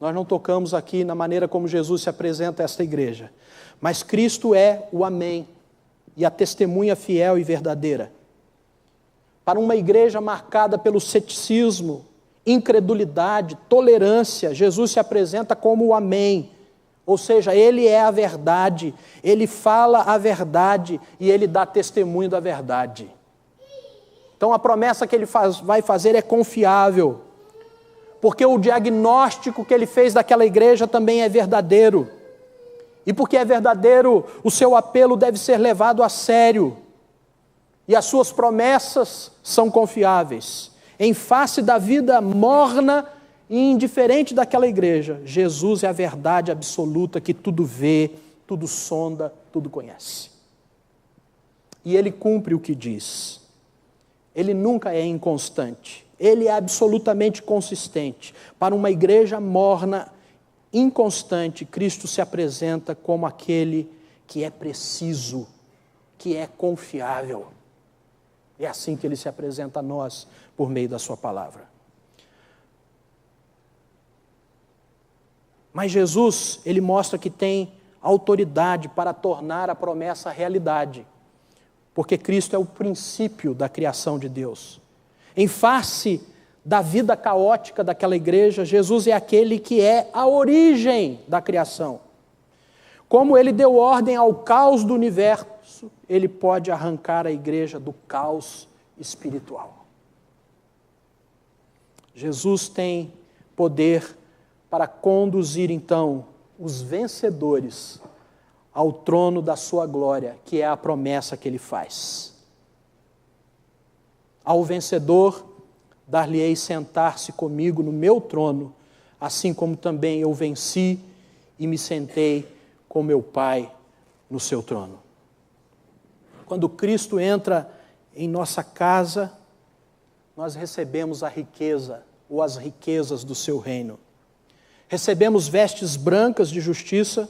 Nós não tocamos aqui na maneira como Jesus se apresenta a esta igreja, mas Cristo é o Amém e a testemunha fiel e verdadeira. Para uma igreja marcada pelo ceticismo, incredulidade, tolerância, Jesus se apresenta como o Amém. Ou seja, Ele é a verdade, Ele fala a verdade e Ele dá testemunho da verdade. Então a promessa que Ele vai fazer é confiável, porque o diagnóstico que Ele fez daquela igreja também é verdadeiro. E porque é verdadeiro, o seu apelo deve ser levado a sério. E as suas promessas são confiáveis. Em face da vida morna e indiferente daquela igreja, Jesus é a verdade absoluta que tudo vê, tudo sonda, tudo conhece. E Ele cumpre o que diz. Ele nunca é inconstante. Ele é absolutamente consistente. Para uma igreja morna, inconstante, Cristo se apresenta como aquele que é preciso, que é confiável. É assim que Ele se apresenta a nós por meio da sua palavra. Mas Jesus, Ele mostra que tem autoridade para tornar a promessa realidade, porque Cristo é o princípio da criação de Deus. Em face da vida caótica daquela igreja, Jesus é aquele que é a origem da criação. Como Ele deu ordem ao caos do universo, Ele pode arrancar a igreja do caos espiritual. Jesus tem poder para conduzir, então, os vencedores ao trono da sua glória, que é a promessa que Ele faz. Ao vencedor, dar-lhe-ei sentar-se comigo no meu trono, assim como também eu venci e me sentei com meu Pai no seu trono. Quando Cristo entra em nossa casa, nós recebemos a riqueza, ou as riquezas do seu reino. Recebemos vestes brancas de justiça,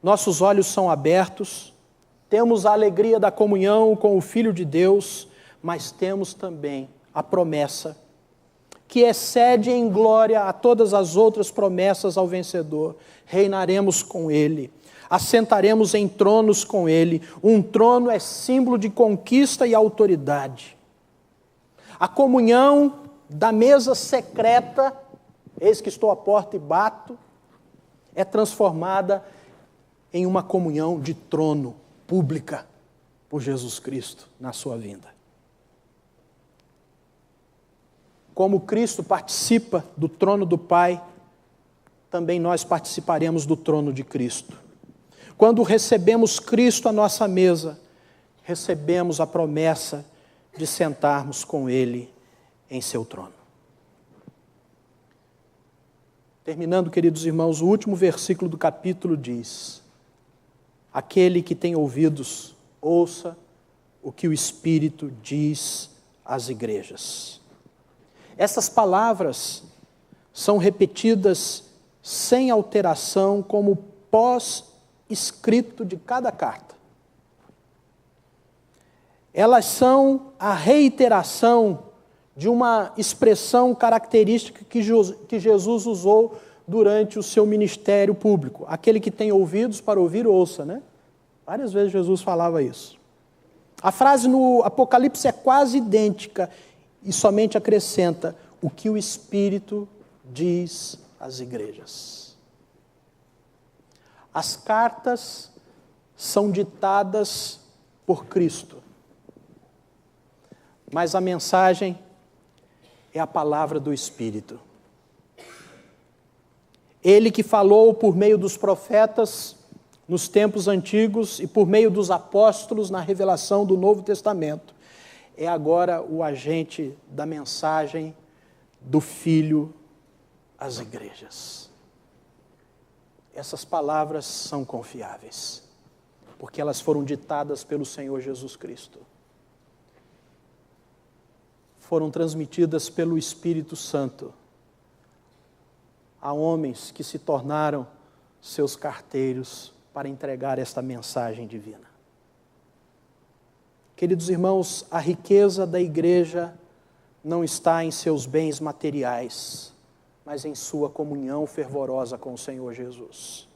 nossos olhos são abertos, temos a alegria da comunhão com o Filho de Deus, mas temos também a promessa que excede em glória a todas as outras promessas ao vencedor. Reinaremos com Ele, assentaremos em tronos com Ele. Um trono é símbolo de conquista e autoridade. A comunhão da mesa secreta, eis que estou à porta e bato, é transformada em uma comunhão de trono pública por Jesus Cristo na sua vinda. Como Cristo participa do trono do Pai, também nós participaremos do trono de Cristo. Quando recebemos Cristo à nossa mesa, recebemos a promessa de sentarmos com Ele em seu trono. Terminando, queridos irmãos, o último versículo do capítulo diz: aquele que tem ouvidos, ouça o que o Espírito diz às igrejas. Essas palavras são repetidas sem alteração como pós-escrito de cada carta. Elas são a reiteração de uma expressão característica que Jesus usou durante o seu ministério público. Aquele que tem ouvidos para ouvir, ouça, né? Várias vezes Jesus falava isso. A frase no Apocalipse é quase idêntica e somente acrescenta o que o Espírito diz às igrejas. As cartas são ditadas por Cristo, mas a mensagem é a palavra do Espírito. Ele que falou por meio dos profetas nos tempos antigos e por meio dos apóstolos na revelação do Novo Testamento, é agora o agente da mensagem do Filho às igrejas. Essas palavras são confiáveis, porque elas foram ditadas pelo Senhor Jesus Cristo. foram transmitidas pelo Espírito Santo a homens que se tornaram seus carteiros para entregar esta mensagem divina. Queridos irmãos, a riqueza da igreja não está em seus bens materiais, mas em sua comunhão fervorosa com o Senhor Jesus.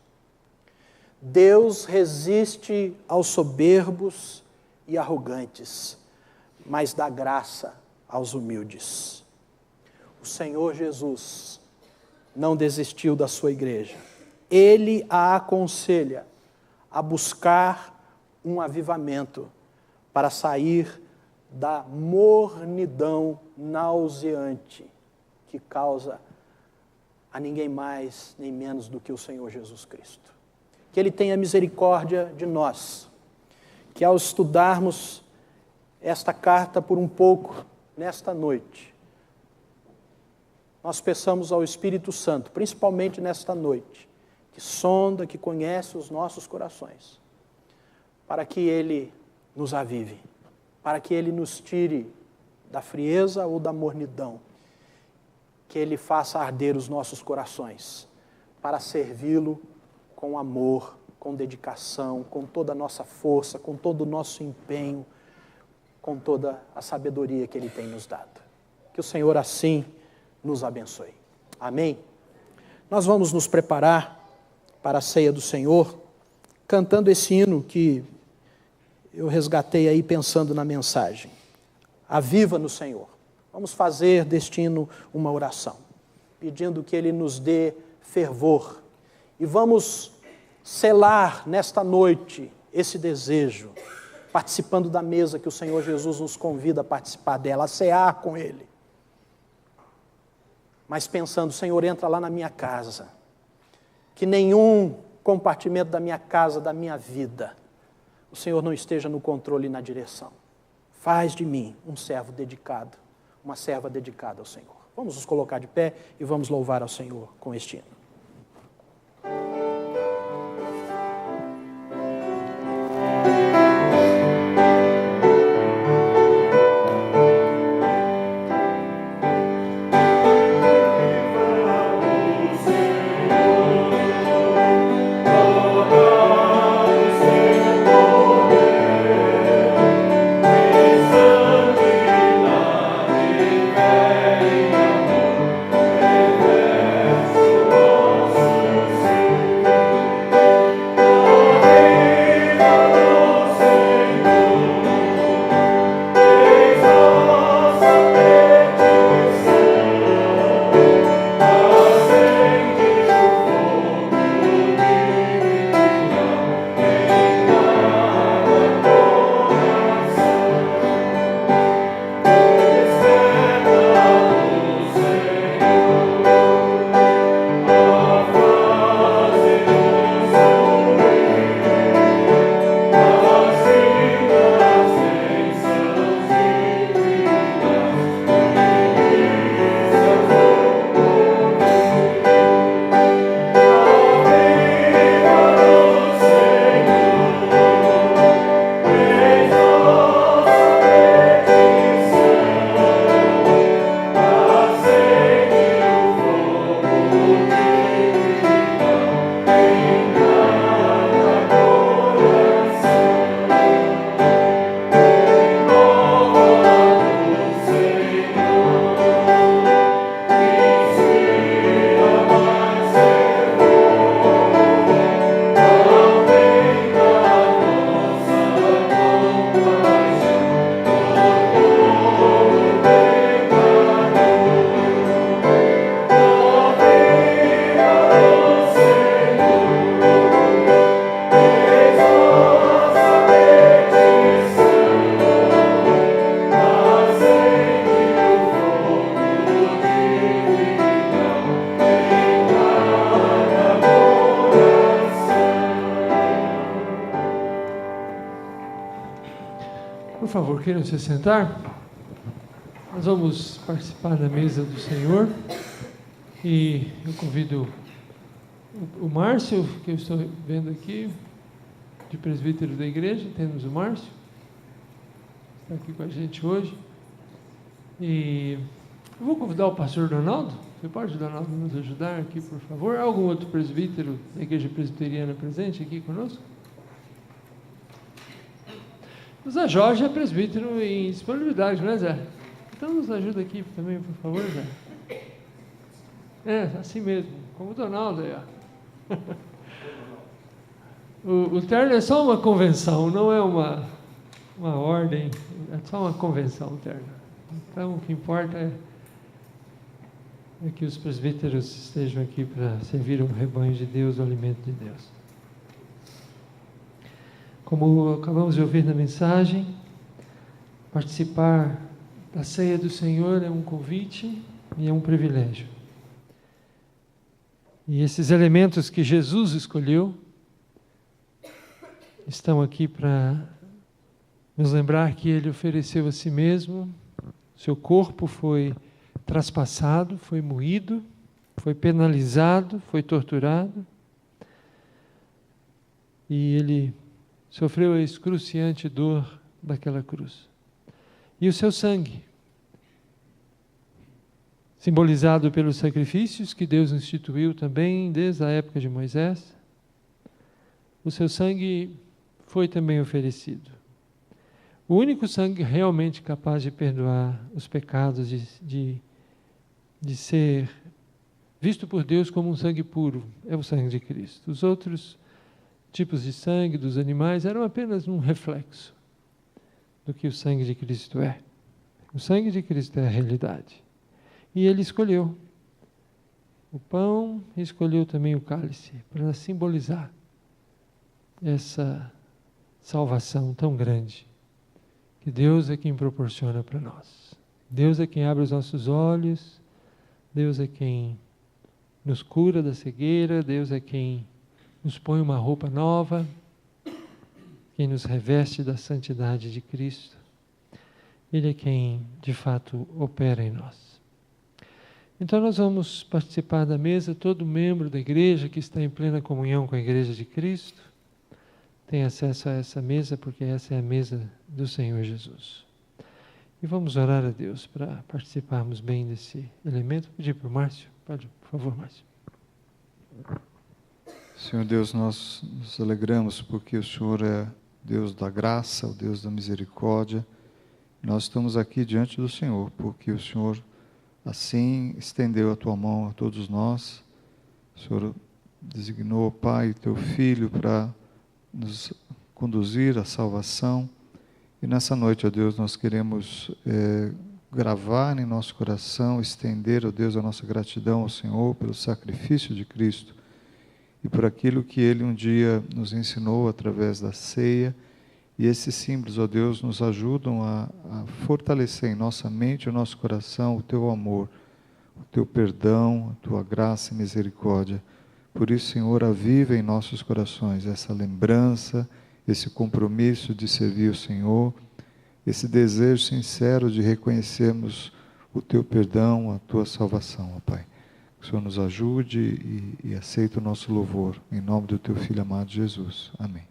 Deus resiste aos soberbos e arrogantes, mas dá graça aos humildes. O Senhor Jesus não desistiu da sua igreja. Ele a aconselha a buscar um avivamento para sair da mornidão nauseante que causa a ninguém mais nem menos do que o Senhor Jesus Cristo. Que Ele tenha misericórdia de nós, que ao estudarmos esta carta por um pouco nesta noite, nós peçamos ao Espírito Santo, principalmente nesta noite, que sonda, que conhece os nossos corações, para que Ele nos avive, para que Ele nos tire da frieza ou da mornidão, que Ele faça arder os nossos corações, para servi-lo com amor, com dedicação, com toda a nossa força, com todo o nosso empenho, com toda a sabedoria que Ele tem nos dado. Que o Senhor assim nos abençoe. Amém? Nós vamos nos preparar para a ceia do Senhor, cantando esse hino que eu resgatei aí pensando na mensagem. Aviva no Senhor. Vamos fazer deste hino uma oração, pedindo que Ele nos dê fervor. E vamos selar nesta noite esse desejo, participando da mesa que o Senhor Jesus nos convida a participar dela, a cear com Ele. Mas pensando, Senhor, entra lá na minha casa, que nenhum compartimento da minha casa, da minha vida, o Senhor não esteja no controle e na direção. Faz de mim um servo dedicado, uma serva dedicada ao Senhor. Vamos nos colocar de pé e vamos louvar ao Senhor com este hino. Por favor, queiram se sentar. Nós vamos participar da mesa do Senhor. E eu convido o Márcio, que eu estou vendo aqui, de presbítero da igreja. Temos o Márcio, está aqui com a gente hoje. E eu vou convidar o pastor Donaldo. Você pode, Donaldo, nos ajudar aqui, por favor? Algum outro presbítero da Igreja Presbiteriana presente aqui conosco? O Zé Jorge é presbítero em disponibilidade, não é, Zé? Então nos ajuda aqui também, por favor, Zé. É, assim mesmo, como o Donaldo aí, ó. O terno é só uma convenção, não é uma ordem, é só uma convenção o terno. Então o que importa é que os presbíteros estejam aqui para servir o rebanho de Deus, o alimento de Deus. Como acabamos de ouvir na mensagem, participar da ceia do Senhor é um convite e é um privilégio. E esses elementos que Jesus escolheu estão aqui para nos lembrar que Ele ofereceu a si mesmo, seu corpo foi traspassado, foi moído, foi penalizado, foi torturado, e Ele sofreu a excruciante dor daquela cruz. E o seu sangue, simbolizado pelos sacrifícios que Deus instituiu também desde a época de Moisés, o seu sangue foi também oferecido. O único sangue realmente capaz de perdoar os pecados, de ser visto por Deus como um sangue puro, é o sangue de Cristo. Os outros tipos de sangue dos animais eram apenas um reflexo do que o sangue de Cristo é. O sangue de Cristo é a realidade. E Ele escolheu o pão e escolheu também o cálice para simbolizar essa salvação tão grande que Deus é quem proporciona para nós. Deus é quem abre os nossos olhos, Deus é quem nos cura da cegueira, Deus é quem nos põe uma roupa nova, quem nos reveste da santidade de Cristo. Ele é quem, de fato, opera em nós. Então nós vamos participar da mesa, todo membro da igreja que está em plena comunhão com a Igreja de Cristo tem acesso a essa mesa, porque essa é a mesa do Senhor Jesus. E vamos orar a Deus para participarmos bem desse elemento. Vou pedir para o Márcio, pode, por favor, Márcio. Senhor Deus, nós nos alegramos porque o Senhor é Deus da graça, o Deus da misericórdia. Nós estamos aqui diante do Senhor porque o Senhor assim estendeu a tua mão a todos nós. O Senhor designou, Pai, teu Filho para nos conduzir à salvação. E nessa noite, ó Deus, nós queremos gravar em nosso coração, estender, ó Deus, a nossa gratidão ao Senhor pelo sacrifício de Cristo e por aquilo que Ele um dia nos ensinou através da ceia. E esses símbolos, ó Deus, nos ajudam a fortalecer em nossa mente e nosso coração o Teu amor, o Teu perdão, a Tua graça e misericórdia. Por isso, Senhor, aviva em nossos corações essa lembrança, esse compromisso de servir o Senhor, esse desejo sincero de reconhecermos o Teu perdão, a Tua salvação, ó Pai. Que o Senhor nos ajude e aceite o nosso louvor, em nome do Teu Filho amado Jesus. Amém.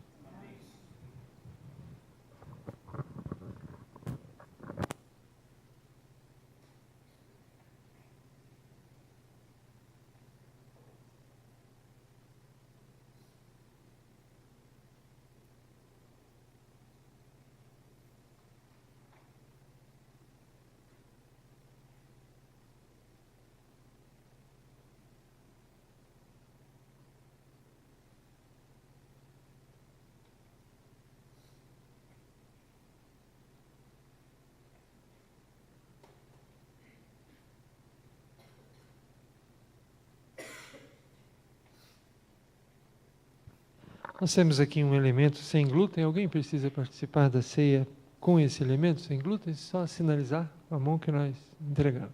Nós temos aqui um elemento sem glúten. Alguém precisa participar da ceia com esse elemento sem glúten? É só sinalizar com a mão que nós entregamos.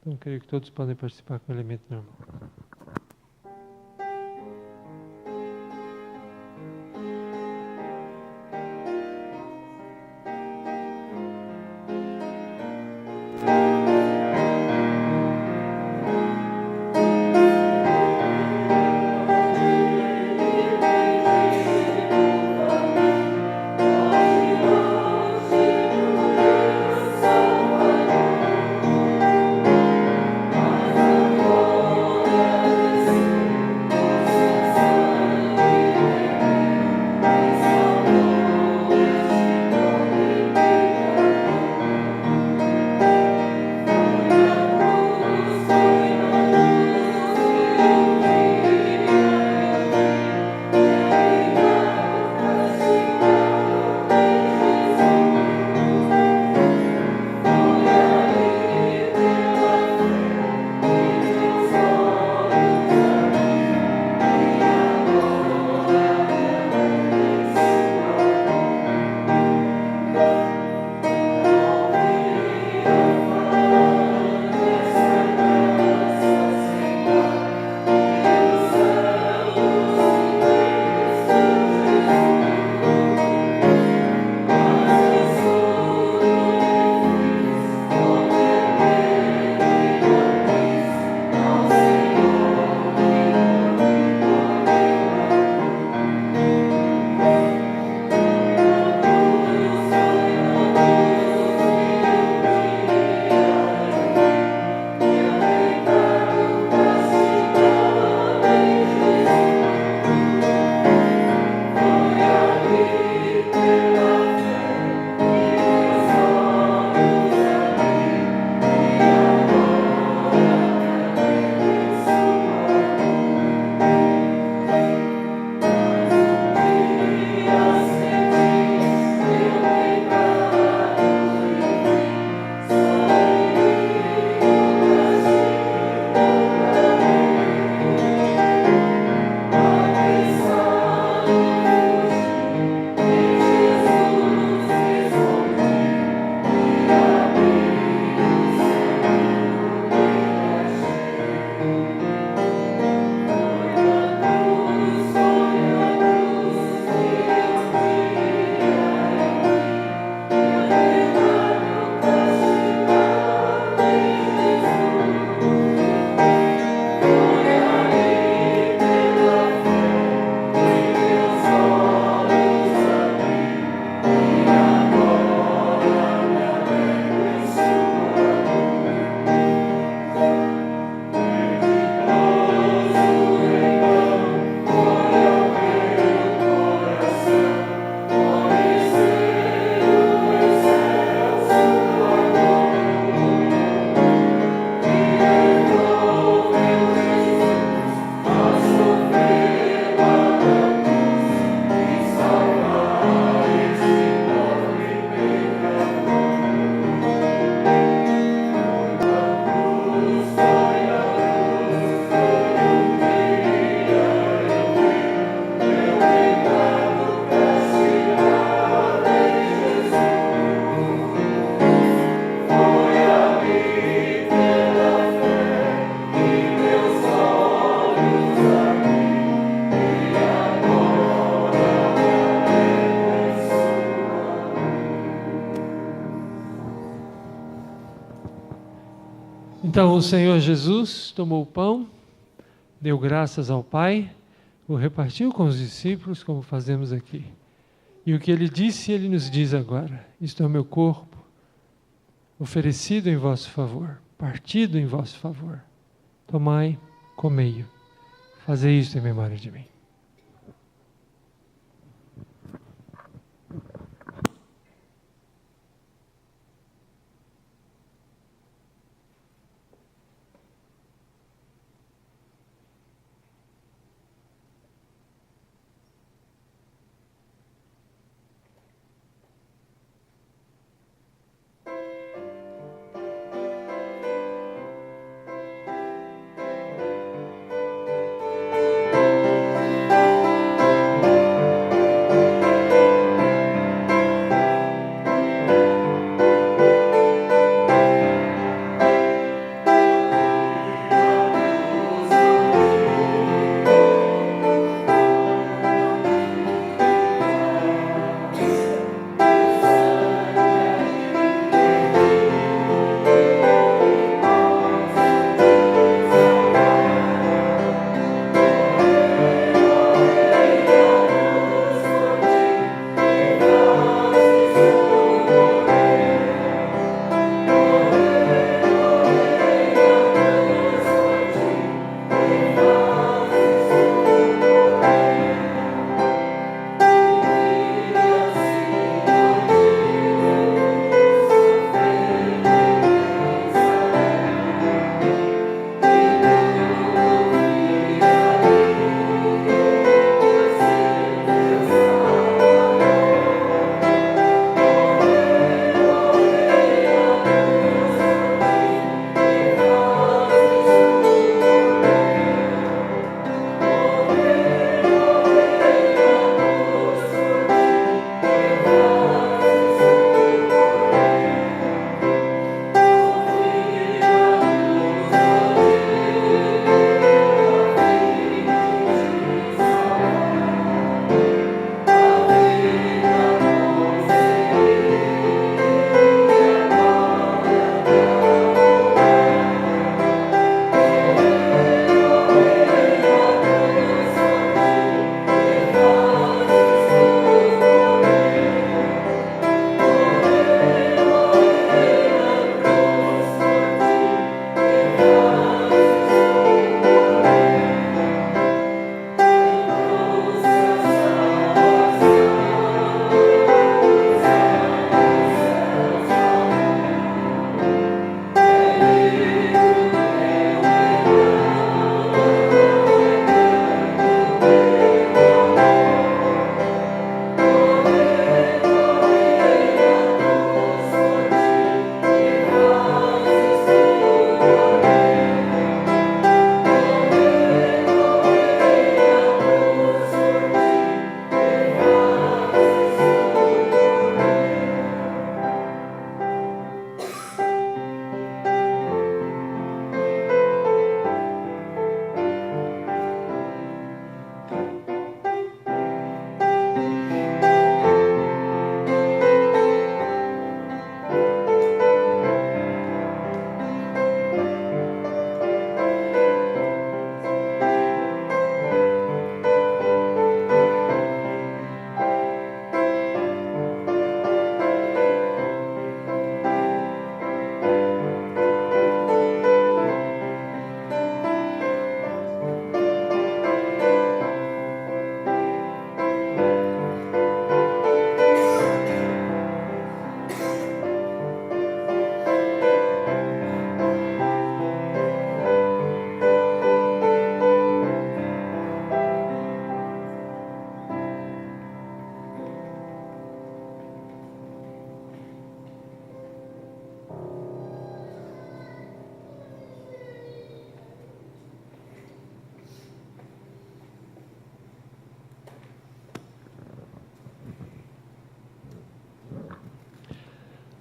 Então, creio que todos podem participar com o elemento normal. Então o Senhor Jesus tomou o pão, deu graças ao Pai, o repartiu com os discípulos, como fazemos aqui. E o que ele disse, ele nos diz agora: isto é o meu corpo, oferecido em vosso favor, partido em vosso favor. Tomai, comei-o. Fazei isto em memória de mim.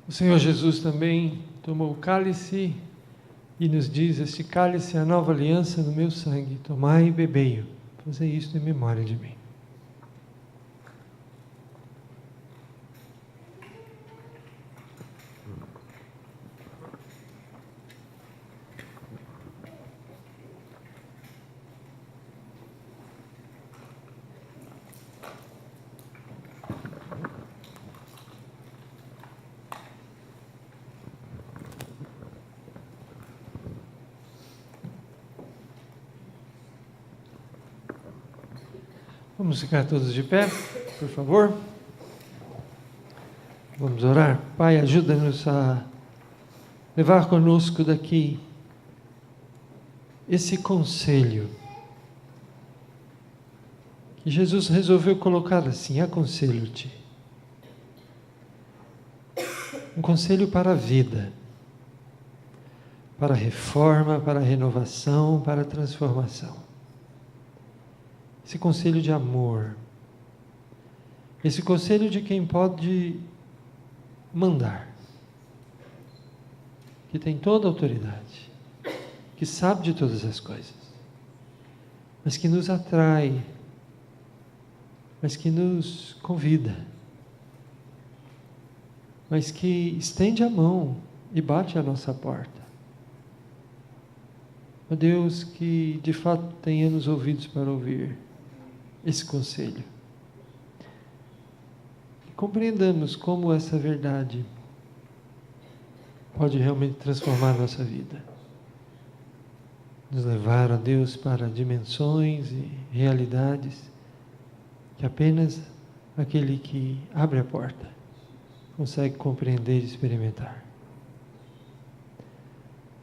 O Senhor Jesus também tomou o cálice e nos diz: este cálice é a nova aliança no meu sangue, tomai e bebei-o, fazei isto em memória de mim. Vamos ficar todos de pé, por favor. Vamos orar. Pai, ajuda-nos a levar conosco daqui esse conselho que Jesus resolveu colocar assim: aconselho-te. Um conselho para a vida, para a reforma, para a renovação, para a transformação. Esse conselho de amor, esse conselho de quem pode mandar, que tem toda a autoridade, que sabe de todas as coisas, mas que nos atrai, mas que nos convida, mas que estende a mão e bate à nossa porta. Ó Deus, que de fato tenhamos ouvidos para ouvir esse conselho. E compreendamos como essa verdade pode realmente transformar a nossa vida. Nos levar, ó Deus, para dimensões e realidades que apenas aquele que abre a porta consegue compreender e experimentar.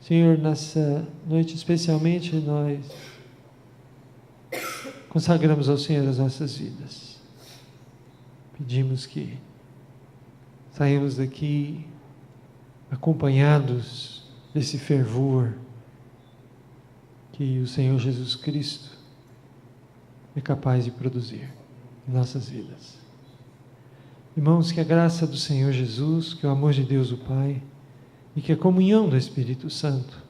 Senhor, nessa noite especialmente nós consagramos ao Senhor as nossas vidas. Pedimos que saímos daqui acompanhados desse fervor que o Senhor Jesus Cristo é capaz de produzir em nossas vidas. Irmãos, que a graça do Senhor Jesus, que o amor de Deus o Pai e que a comunhão do Espírito Santo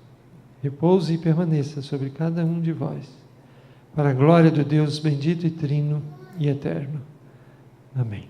repouse e permaneça sobre cada um de vós, para a glória do Deus bendito e trino e eterno. Amém.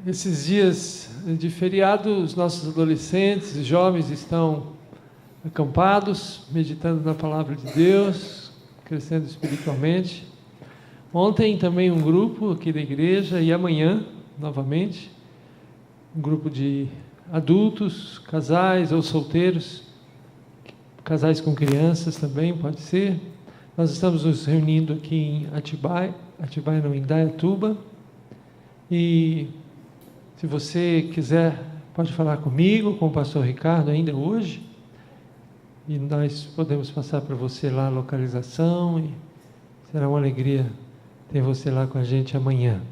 Esses dias de feriado, os nossos adolescentes e jovens estão acampados, meditando na palavra de Deus, crescendo espiritualmente. Ontem também um grupo aqui da igreja e amanhã, novamente, um grupo de adultos, casais ou solteiros, casais com crianças também, pode ser. Nós estamos nos reunindo aqui em Atibaia não, em Indaiatuba, e se você quiser, pode falar comigo, com o pastor Ricardo ainda hoje, e nós podemos passar para você lá a localização, e será uma alegria ter você lá com a gente amanhã.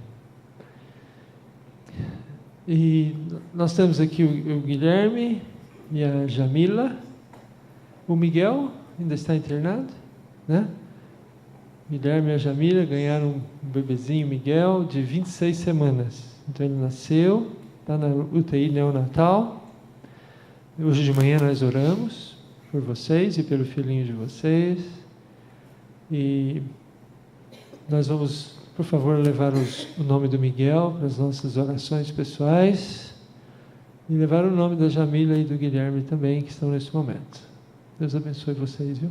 E nós temos aqui o Guilherme e a Jamila. O Miguel ainda está internado, né? Guilherme e a Jamila ganharam um bebezinho, Miguel, de 26 semanas. Então ele nasceu, está na UTI neonatal. Hoje de manhã nós oramos por vocês e pelo filhinho de vocês. E nós vamos por favor, levar o nome do Miguel para as nossas orações pessoais e levar o nome da Jamila e do Guilherme também, que estão nesse momento. Deus abençoe vocês, viu?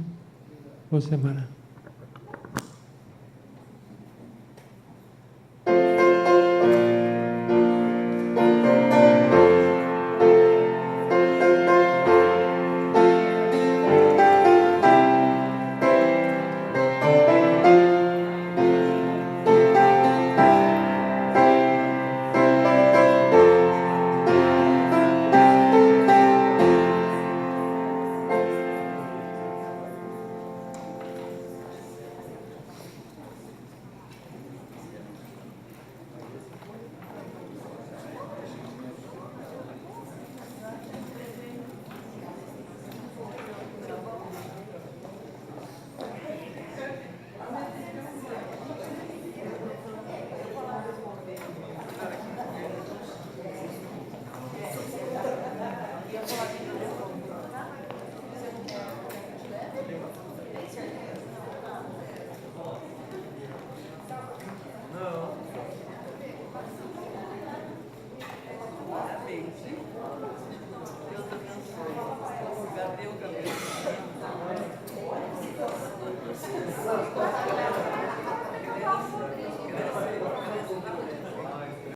Boa semana.